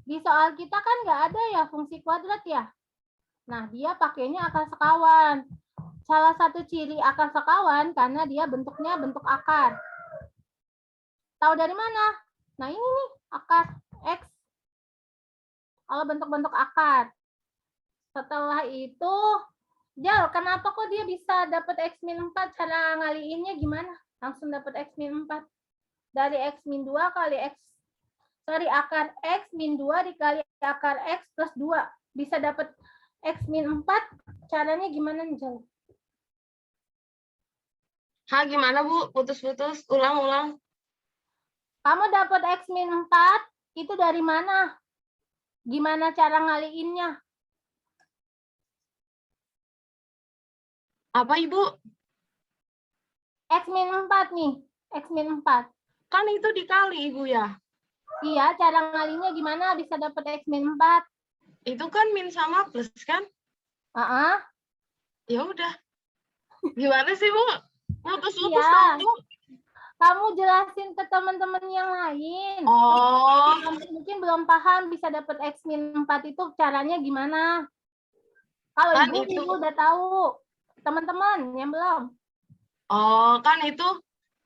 [SPEAKER 1] Di soal kita kan nggak ada ya fungsi kuadrat ya. Nah, dia pakainya akar sekawan. Salah satu ciri akar sekawan karena dia bentuknya bentuk akar. Tahu dari mana? Nah, ini nih akar X. Kalau bentuk-bentuk akar. Setelah itu, Jal, kenapa kok dia bisa dapat X min 4? Cara ngaliinnya gimana? Langsung dapat X min 4. Dari X min 2 kali X. Sorry, akar X min 2 dikali akar X plus 2. Bisa dapat X min 4. Caranya gimana, Jal?
[SPEAKER 10] Gimana, Bu? Putus-putus. Ulang-ulang.
[SPEAKER 1] Kamu dapat X min 4, itu dari mana? Gimana cara ngaliinnya?
[SPEAKER 10] Apa, Ibu?
[SPEAKER 1] X min 4 nih. X min 4.
[SPEAKER 10] Kan itu dikali, Ibu ya?
[SPEAKER 1] Iya, cara ngalinya gimana bisa dapat X min 4?
[SPEAKER 10] Itu kan min sama plus, kan? Ya udah. Gimana sih, Bu? Putus-putus satu.
[SPEAKER 1] Kamu jelasin ke teman-teman yang lain.
[SPEAKER 10] Oh.
[SPEAKER 1] Mungkin belum paham bisa dapat X min 4 itu caranya gimana. Kalau
[SPEAKER 10] kan
[SPEAKER 1] ibu udah tahu. Teman-teman yang belum.
[SPEAKER 10] Oh, kan itu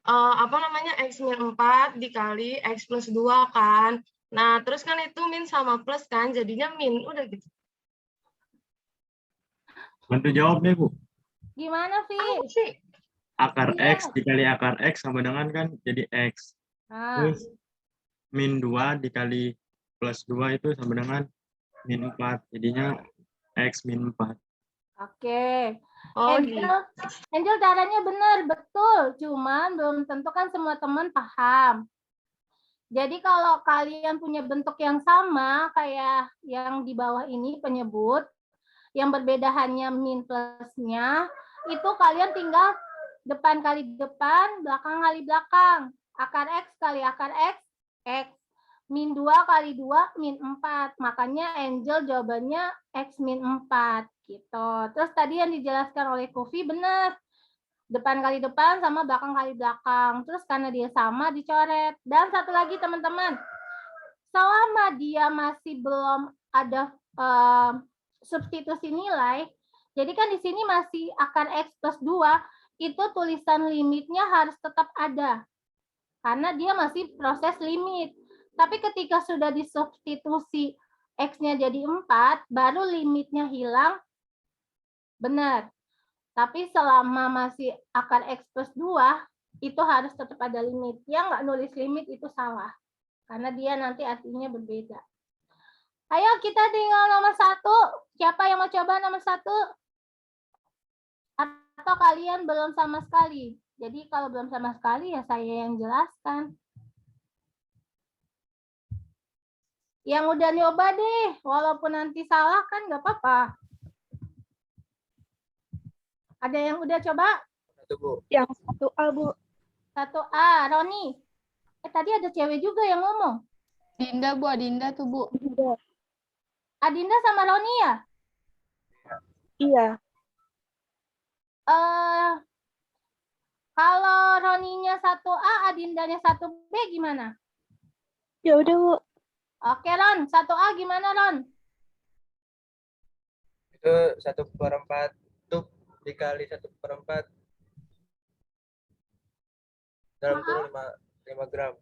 [SPEAKER 10] apa namanya X min 4 dikali X plus 2 kan. Nah, terus kan itu min sama plus kan, jadinya min. Udah gitu.
[SPEAKER 6] Bantu jawab deh, Bu.
[SPEAKER 1] Gimana, Vi?
[SPEAKER 6] Akar
[SPEAKER 1] Iya.
[SPEAKER 6] X dikali akar X sama dengan kan jadi X.
[SPEAKER 1] Nah,
[SPEAKER 6] Terus min 2 dikali plus 2 itu sama dengan min 4. Jadinya X min 4.
[SPEAKER 1] oke.
[SPEAKER 10] Oh,
[SPEAKER 1] Angel caranya benar, betul. Cuman belum tentu kan semua teman paham. Jadi kalau kalian punya bentuk yang sama kayak yang di bawah ini penyebut, yang berbeda hanya min plusnya, itu kalian tinggal depan kali depan, belakang kali belakang. Akar X kali akar X, X. Min 2 kali 2, min 4. Makanya Angel jawabannya X min 4. Gitu. Terus tadi yang dijelaskan oleh Kofi benar. Depan kali depan sama belakang kali belakang. Terus karena dia sama dicoret. Dan satu lagi teman-teman, selama dia masih belum ada substitusi nilai, jadi kan di sini masih akar X plus 2, itu tulisan limitnya harus tetap ada. Karena dia masih proses limit. Tapi ketika sudah disubstitusi X-nya jadi 4, baru limitnya hilang, benar. Tapi selama masih akar X plus 2, itu harus tetap ada limit. Yang nggak nulis limit itu salah. Karena dia nanti artinya berbeda. Ayo kita tinggal nomor 1. Siapa yang mau coba nomor 1? Atau kalian belum sama sekali? Jadi kalau belum sama sekali ya saya yang jelaskan. Yang udah nyoba deh. Walaupun nanti salah kan nggak apa-apa. Ada yang udah coba?
[SPEAKER 8] Yang 1A, Bu.
[SPEAKER 1] 1A, Roni. Tadi ada cewek juga yang ngomong.
[SPEAKER 2] Dinda, Bu. Adinda tuh, Bu.
[SPEAKER 1] Adinda sama Roni ya?
[SPEAKER 8] Iya.
[SPEAKER 1] Kalau Roninya 1A, Adindanya 1B gimana?
[SPEAKER 8] Ya udah, Bu.
[SPEAKER 1] Oke, Ron. 1A gimana, Ron?
[SPEAKER 11] Itu 1/4 tuh dikali 1/4 dalam kurun 5 gram.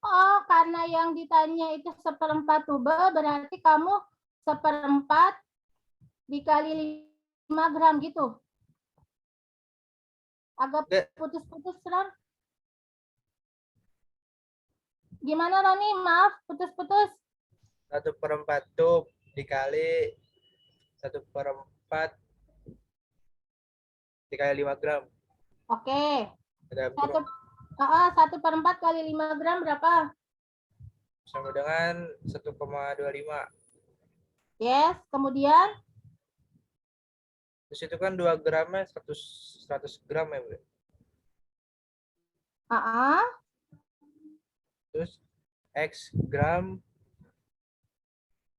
[SPEAKER 1] Oh, karena yang ditanya itu 1/4 tube, berarti kamu 1/4 dikali 5 gram gitu. Agak putus-putus, Ron. Gimana, Roni? Maaf, putus-putus.
[SPEAKER 11] 1/4 tub dikali 1/4 dikali 5 gram.
[SPEAKER 1] Oke.
[SPEAKER 11] Ada
[SPEAKER 1] 1/4 kali 5 gram berapa?
[SPEAKER 11] sama dengan 1,25.
[SPEAKER 1] Yes, kemudian?
[SPEAKER 11] Terus itu kan 2 gramnya 100 gram ya, Bu? Terus X gram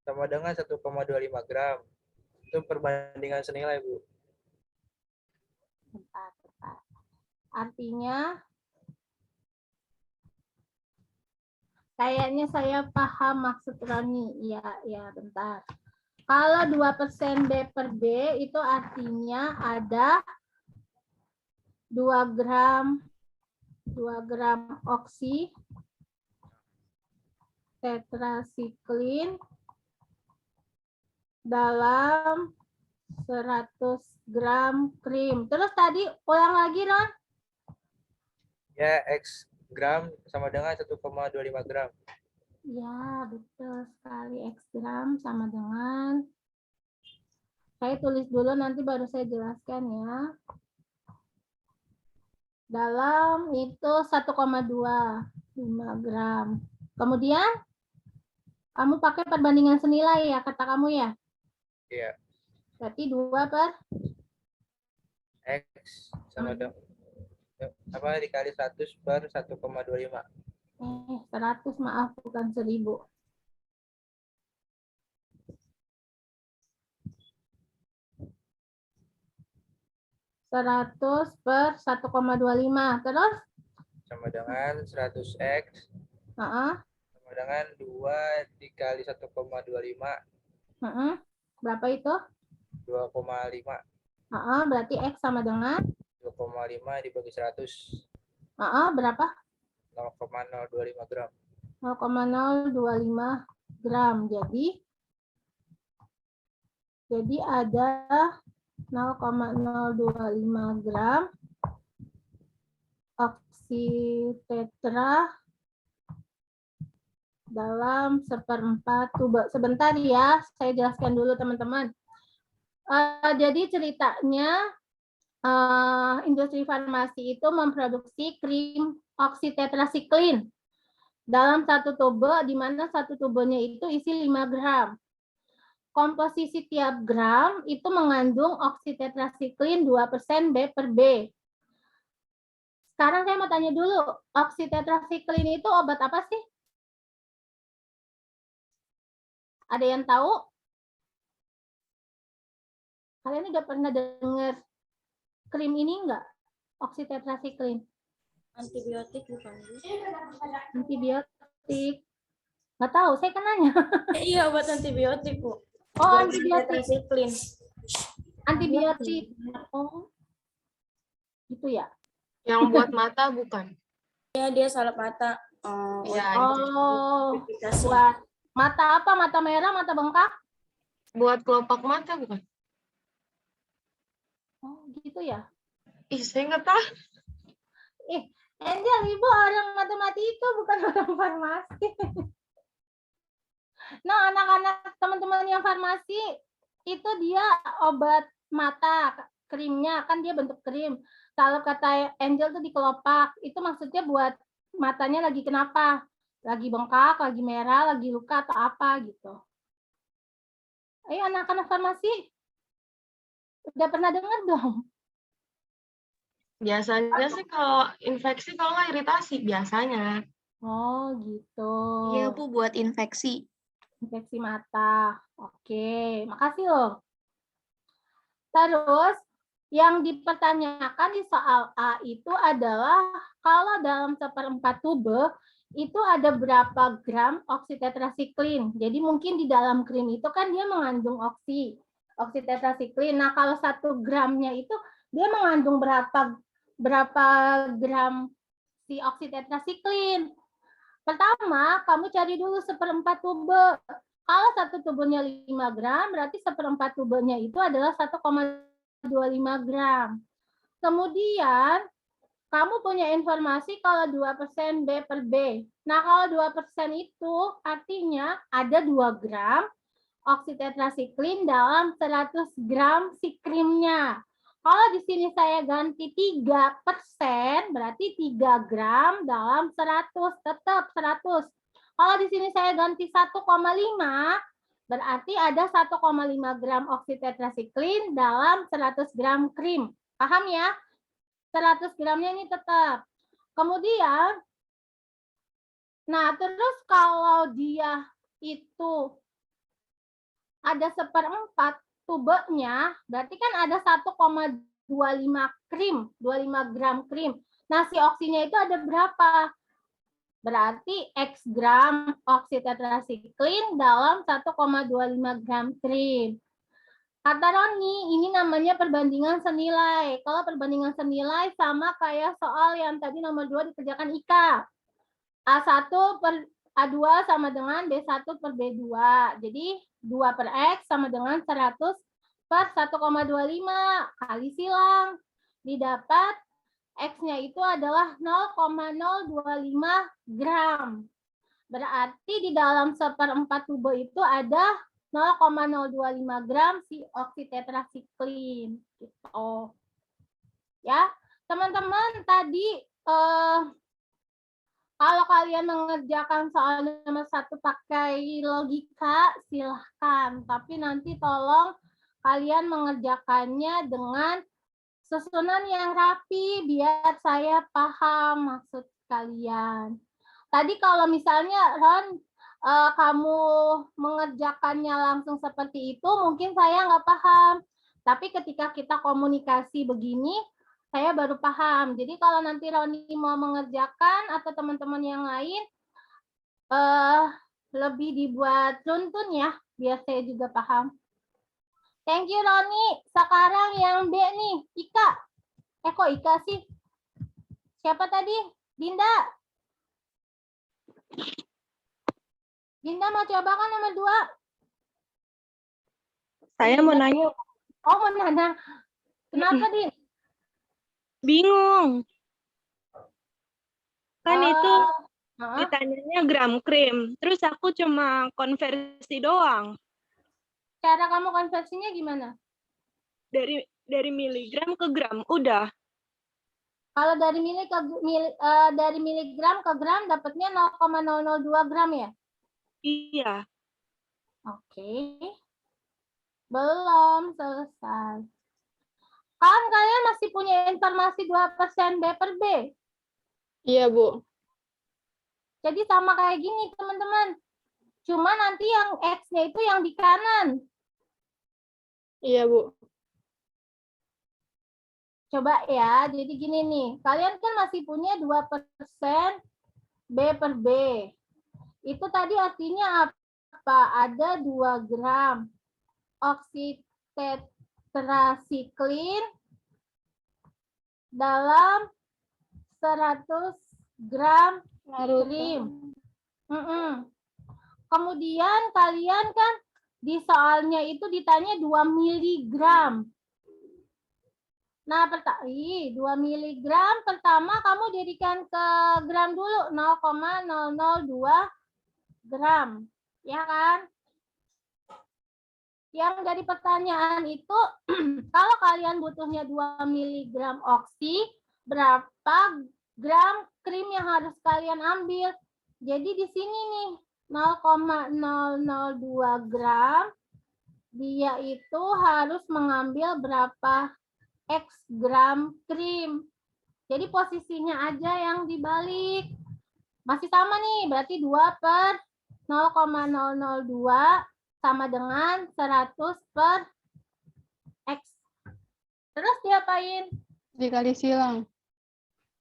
[SPEAKER 11] sama dengan 1,25 gram. Itu perbandingan senilai, Bu.
[SPEAKER 1] Bentar. Artinya, kayaknya saya paham maksud Roni. Ya, bentar. Kalau 2% B per B itu artinya ada 2 gram oksi tetrasiklin dalam 100 gram krim. Terus tadi ulang lagi, Ron?
[SPEAKER 11] Ya, X gram sama dengan 1,25 gram.
[SPEAKER 1] Ya, betul sekali. X gram sama dengan, saya tulis dulu nanti baru saya jelaskan ya. Dalam itu 1,25 gram. Kemudian, kamu pakai perbandingan senilai ya, kata kamu ya?
[SPEAKER 11] Iya.
[SPEAKER 1] Berarti 2 per?
[SPEAKER 11] X sama dengan dikali 100 per 1,25.
[SPEAKER 1] 100 maaf, bukan 1000. Seratus per 1,25. Terus?
[SPEAKER 11] Sama dengan 100X. Sama dengan 2 dikali 1,25.
[SPEAKER 1] Berapa itu?
[SPEAKER 11] 2,5.
[SPEAKER 1] Berarti X sama dengan?
[SPEAKER 11] 2,5 dibagi 100.
[SPEAKER 1] Berapa?
[SPEAKER 11] 0,025 gram.
[SPEAKER 1] 0,025 gram. Jadi ada 0,025 gram oksitetra dalam 1/4 tube. Sebentar ya, saya jelaskan dulu teman-teman. Jadi ceritanya industri farmasi itu memproduksi krim oksitetrasiklin dalam satu tube, di mana satu tubenya itu isi 5 gram. Komposisi tiap gram itu mengandung oksitetrasiklin 2% B per B. Sekarang saya mau tanya dulu, oksitetrasiklin itu obat apa sih? Ada yang tahu? Kalian udah pernah dengar krim ini enggak? Oksitetrasiklin.
[SPEAKER 8] Antibiotik bukan?
[SPEAKER 1] Antibiotik. Nggak tahu, saya kan nanya.
[SPEAKER 8] Iya, obat antibiotik, Bu.
[SPEAKER 1] Oh, antibiotik. Antibiotik. Oh, gitu ya?
[SPEAKER 10] Yang buat mata bukan?
[SPEAKER 8] Ya, dia salah mata.
[SPEAKER 1] Oh, buat mata apa? Mata merah, mata bengkak?
[SPEAKER 10] Buat kelopak mata bukan?
[SPEAKER 1] Oh, gitu ya?
[SPEAKER 10] Ih, saya nggak tahu.
[SPEAKER 1] Angel, Ibu orang matematika, bukan orang farmasi. Nah, anak-anak teman-teman yang farmasi, itu dia obat mata, krimnya, kan dia bentuk krim. Kalau kata Angel tuh di kelopak, itu maksudnya buat matanya lagi kenapa? Lagi bengkak, lagi merah, lagi luka, atau apa gitu. Ayo anak-anak farmasi, udah pernah dengar dong?
[SPEAKER 10] Biasanya sih kalau infeksi, kalau nggak iritasi, biasanya.
[SPEAKER 1] Oh, gitu.
[SPEAKER 9] Iya, Bu, buat infeksi.
[SPEAKER 1] Infeksi mata. Oke, makasih loh. Terus, yang dipertanyakan di soal A itu adalah kalau dalam 1/4 tube itu ada berapa gram oksitetrasiklin. Jadi mungkin di dalam krim itu kan dia mengandung oksitetrasiklin. Nah, kalau 1 gramnya itu dia mengandung berapa gram si oksitetrasiklin. Pertama, kamu cari dulu 1/4 tube. Kalau 1 tubenya 5 gram, berarti 1/4 tubenya itu adalah 1,25 gram. Kemudian, kamu punya informasi kalau 2% B per B. Nah, kalau 2% itu artinya ada 2 gram oksitetrasiklin dalam 100 gram si krimnya. Kalau di sini saya ganti 3%, berarti 3 gram dalam 100, tetap 100. Kalau di sini saya ganti 1,5, berarti ada 1,5 gram oksitetrasiklin dalam 100 gram krim. Paham ya? 100 gramnya ini tetap. Kemudian, nah terus kalau dia itu ada 1/4 tubenya, berarti kan ada 1,25 gram krim. Nah, si oksinya itu ada berapa? Berarti X gram oksitetrasiklin dalam 1,25 gram krim. Kata Roni, ini namanya perbandingan senilai. Kalau perbandingan senilai sama kayak soal yang tadi nomor 2 dikerjakan Ika. A1 per A2 sama dengan B1 per B2. Jadi 2 per X sama dengan 100 per 1,25 kali silang. Didapat X-nya itu adalah 0,025 gram. Berarti di dalam 1/4 tube itu ada 0,025 gram si oksitetrasiklin. Gitu. Ya, teman-teman tadi kalau kalian mengerjakan soal nomor 1 pakai logika, silahkan. Tapi nanti tolong kalian mengerjakannya dengan susunan yang rapi, biar saya paham maksud kalian. Tadi kalau misalnya, Ron, kamu mengerjakannya langsung seperti itu, mungkin saya nggak paham. Tapi ketika kita komunikasi begini, saya baru paham. Jadi kalau nanti Roni mau mengerjakan atau teman-teman yang lain, lebih dibuat runtun ya, biar saya juga paham. Thank you Roni. Sekarang yang B nih, Ika. Kok Ika sih? Siapa tadi? Dinda. Dinda mau coba kan nomor 2?
[SPEAKER 8] Saya mau nanya.
[SPEAKER 1] Oh, mau nanya. Kenapa, Din?
[SPEAKER 8] Bingung. Kan itu
[SPEAKER 1] Heeh.
[SPEAKER 8] ditanyanya gram krim. Terus aku cuma konversi doang.
[SPEAKER 1] Cara kamu konversinya gimana?
[SPEAKER 8] Dari miligram ke gram, udah.
[SPEAKER 1] Kalau dari dari miligram ke gram dapatnya 0,002 gram ya?
[SPEAKER 8] Iya.
[SPEAKER 1] Oke. Belum selesai. Kan kalian masih punya informasi 2% B per B.
[SPEAKER 2] Iya, Bu.
[SPEAKER 1] Jadi sama kayak gini, teman-teman. Cuma nanti yang X-nya itu yang di kanan.
[SPEAKER 2] Iya, Bu.
[SPEAKER 1] Coba ya, jadi gini nih. Kalian kan masih punya 2% B per B. Itu tadi artinya apa? Ada 2 gram oksitetrasiklin dalam 100 gram krim. Kemudian kalian kan di soalnya itu ditanya 2 miligram. Nah, 2 miligram pertama kamu jadikan ke gram dulu, 0,002 gram. Ya kan? Yang jadi pertanyaan itu, kalau kalian butuhnya 2 miligram oksi, berapa gram krim yang harus kalian ambil? Jadi di sini nih, 0,002 gram, dia itu harus mengambil berapa X gram krim. Jadi posisinya aja yang dibalik. Masih sama nih, berarti 2 per 0,002 sama dengan 100 per X. Terus diapain?
[SPEAKER 2] Dikali silang.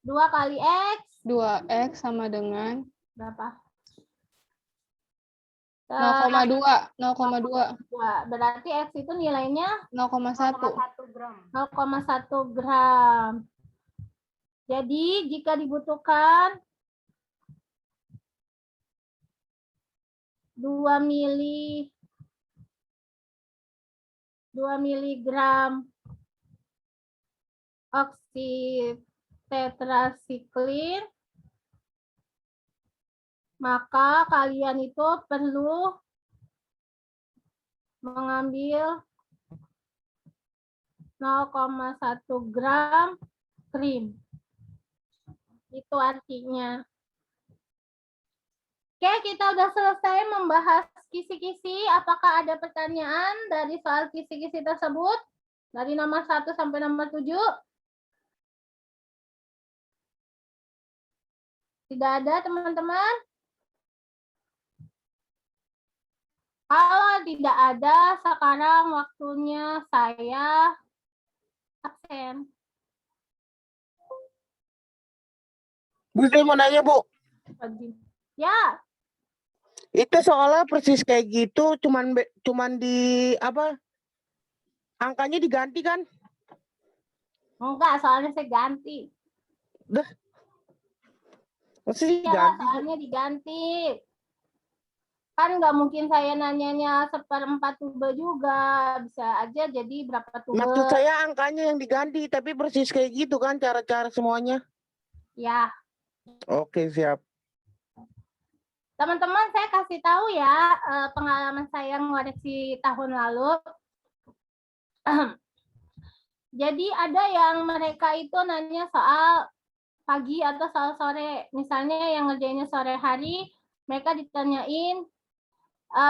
[SPEAKER 1] 2 kali X.
[SPEAKER 2] 2X sama dengan
[SPEAKER 1] Berapa?
[SPEAKER 2] 0,2.
[SPEAKER 1] Berarti X itu nilainya
[SPEAKER 2] 0,1
[SPEAKER 1] gram. 0,1 gram. Jadi jika dibutuhkan 2 miligram oksitetrasiklin, maka kalian itu perlu mengambil 0,1 gram krim. Itu artinya. Oke, kita udah selesai membahas kisi-kisi. Apakah ada pertanyaan dari soal kisi-kisi tersebut? Dari nomor 1 sampai nomor 7? Tidak ada, teman-teman? Kalau tidak ada, sekarang waktunya saya absen.
[SPEAKER 12] Bu, saya mau nanya, Bu.
[SPEAKER 1] Ya.
[SPEAKER 12] Itu soalnya persis kayak gitu, cuman di apa? Angkanya diganti kan?
[SPEAKER 1] Enggak, soalnya saya ganti.
[SPEAKER 12] Dah. Masih
[SPEAKER 1] Ya,
[SPEAKER 12] diganti.
[SPEAKER 1] soalnya diganti. Kan nggak mungkin saya nanyanya 1/4 tube juga. Bisa aja jadi berapa tube.
[SPEAKER 12] Maksud saya angkanya yang diganti, tapi persis kayak gitu kan cara-cara semuanya.
[SPEAKER 1] Ya.
[SPEAKER 12] Oke, siap.
[SPEAKER 1] Teman-teman, saya kasih tahu ya pengalaman saya ngoreksi tahun lalu. Jadi ada yang mereka itu nanya soal pagi atau soal sore. Misalnya yang ngerjainnya sore hari, mereka ditanyain,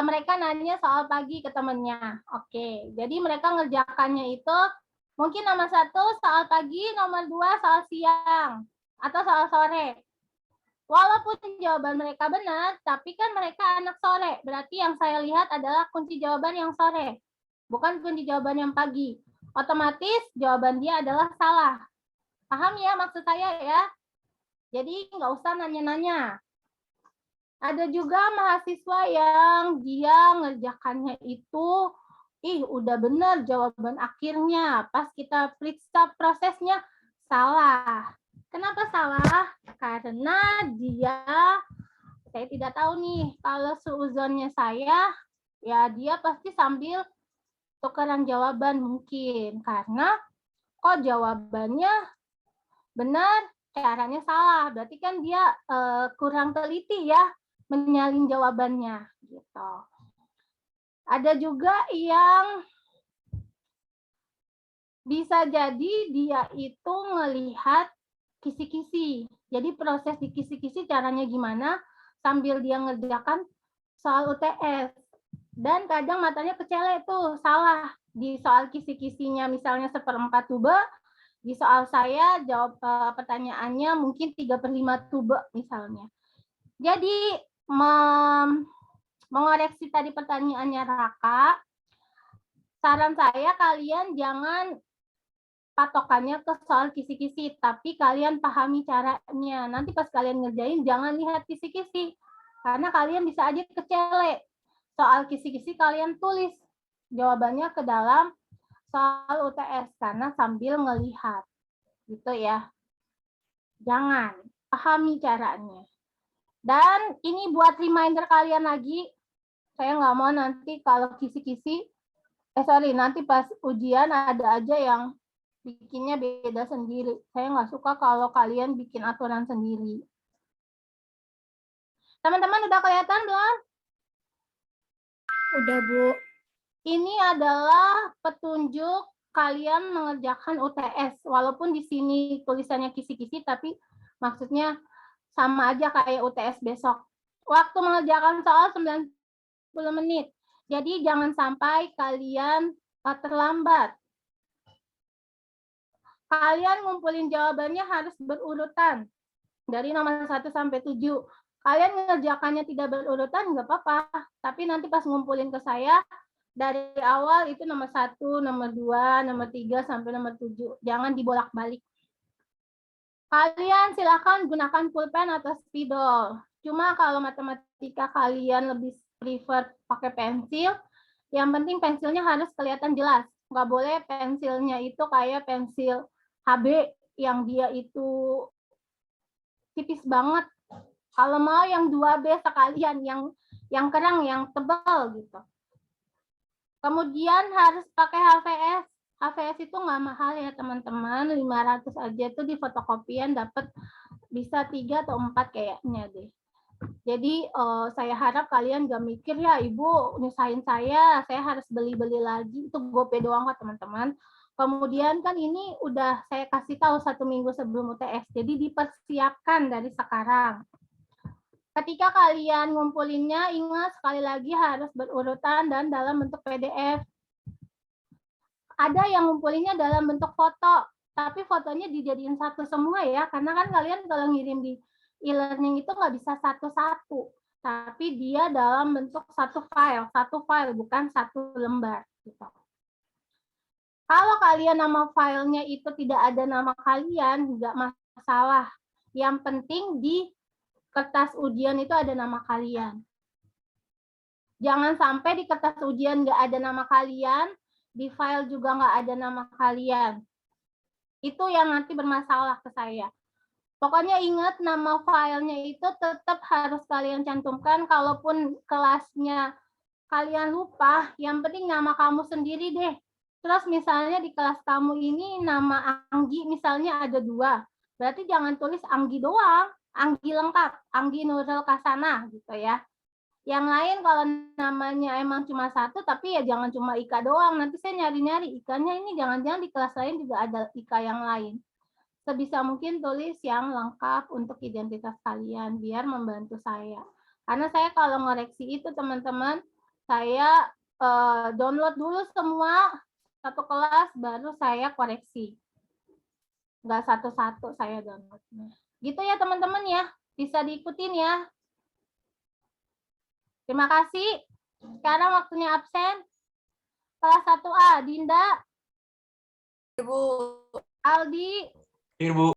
[SPEAKER 1] mereka nanya soal pagi ke temennya. Oke, jadi mereka ngerjakannya itu mungkin nomor 1 soal pagi, nomor 2 soal siang, atau soal sore. Walaupun jawaban mereka benar, tapi kan mereka anak sore. Berarti yang saya lihat adalah kunci jawaban yang sore, bukan kunci jawaban yang pagi. Otomatis jawaban dia adalah salah. Paham ya maksud saya ya? Jadi nggak usah nanya-nanya. Ada juga mahasiswa yang dia ngerjakannya itu, udah benar jawaban akhirnya. Pas kita periksa prosesnya, salah. Kenapa salah? Karena saya tidak tahu nih, kalau seuzonnya saya, ya dia pasti sambil tukeran jawaban mungkin. Karena kok jawabannya benar, caranya salah. Berarti kan dia kurang teliti ya menyalin jawabannya. Gitu. Ada juga yang bisa jadi dia itu ngelihat kisi-kisi. Jadi proses di kisi-kisi caranya gimana sambil dia ngerjakan soal UTS. Dan kadang matanya kecele tuh, salah. Di soal kisi-kisinya misalnya 1/4 tube, di soal saya jawab pertanyaannya mungkin 3/5 tube misalnya. Jadi mengoreksi tadi pertanyaannya Raka, saran saya kalian jangan patokannya ke soal kisi-kisi, tapi kalian pahami caranya. Nanti pas kalian ngerjain jangan lihat kisi-kisi, karena kalian bisa aja kecele. Soal kisi-kisi kalian tulis jawabannya ke dalam soal UTS, karena sambil ngelihat. Gitu ya. Jangan, pahami caranya. Dan ini buat reminder kalian lagi, saya nggak mau nanti kalau kisi-kisi, nanti pas ujian ada aja yang bikinnya beda sendiri. Saya nggak suka kalau kalian bikin aturan sendiri. Teman-teman udah kelihatan belum? Udah, Bu. Ini adalah petunjuk kalian mengerjakan UTS. Walaupun di sini tulisannya kisi-kisi, tapi maksudnya sama aja kayak UTS besok. Waktu mengerjakan soal 90 menit. Jadi jangan sampai kalian terlambat. Kalian ngumpulin jawabannya harus berurutan. Dari nomor 1 sampai 7. Kalian mengerjakannya tidak berurutan, nggak apa-apa. Tapi nanti pas ngumpulin ke saya, dari awal itu nomor 1, nomor 2, nomor 3, sampai nomor 7. Jangan dibolak-balik. Kalian silakan gunakan pulpen atau spidol. Cuma kalau matematika kalian lebih prefer pakai pensil, yang penting pensilnya harus kelihatan jelas. Nggak boleh pensilnya itu kayak pensil HB yang dia itu tipis banget. Kalau mau yang 2B sekalian, yang kerang, yang tebal gitu. Kemudian harus pakai HVS. HVS itu nggak mahal ya teman-teman, 500 aja tuh di fotokopian dapat bisa 3 atau 4 kayaknya deh. Jadi saya harap kalian gak mikir ya Ibu nyusahin saya harus beli-beli lagi, itu GoPay doang kok teman-teman. Kemudian kan ini udah saya kasih tahu 1 minggu sebelum UTS, jadi dipersiapkan dari sekarang. Ketika kalian ngumpulinnya, ingat sekali lagi harus berurutan dan dalam bentuk PDF. Ada yang ngumpulinnya dalam bentuk foto, tapi fotonya dijadiin satu semua ya, karena kan kalian kalau ngirim di e-learning itu nggak bisa satu-satu, tapi dia dalam bentuk satu file, bukan satu lembar. Gitu. Kalau kalian nama filenya itu tidak ada nama kalian, nggak masalah. Yang penting di kertas ujian itu ada nama kalian. Jangan sampai di kertas ujian nggak ada nama kalian, di file juga nggak ada nama kalian. Itu yang nanti bermasalah ke saya. Pokoknya ingat nama filenya itu tetap harus kalian cantumkan, kalaupun kelasnya kalian lupa, yang penting nama kamu sendiri deh. Terus misalnya di kelas kamu ini nama Anggi misalnya ada 2, berarti jangan tulis Anggi doang. Anggi lengkap, Anggi Nurul Kasana gitu ya. Yang lain kalau namanya emang cuma 1, tapi ya jangan cuma Ika doang. Nanti saya nyari-nyari Ikanya ini jangan-jangan di kelas lain juga ada Ika yang lain. Sebisa mungkin tulis yang lengkap untuk identitas kalian biar membantu saya. Karena saya kalau ngoreksi itu teman-teman, saya download dulu semua satu kelas baru saya koreksi. Nggak satu-satu saya downloadnya. Gitu ya teman-teman ya, bisa diikutin ya. Terima kasih. Sekarang waktunya absen. Kelas 1A, Dinda.
[SPEAKER 13] Ibu.
[SPEAKER 1] Aldi.
[SPEAKER 13] Ibu.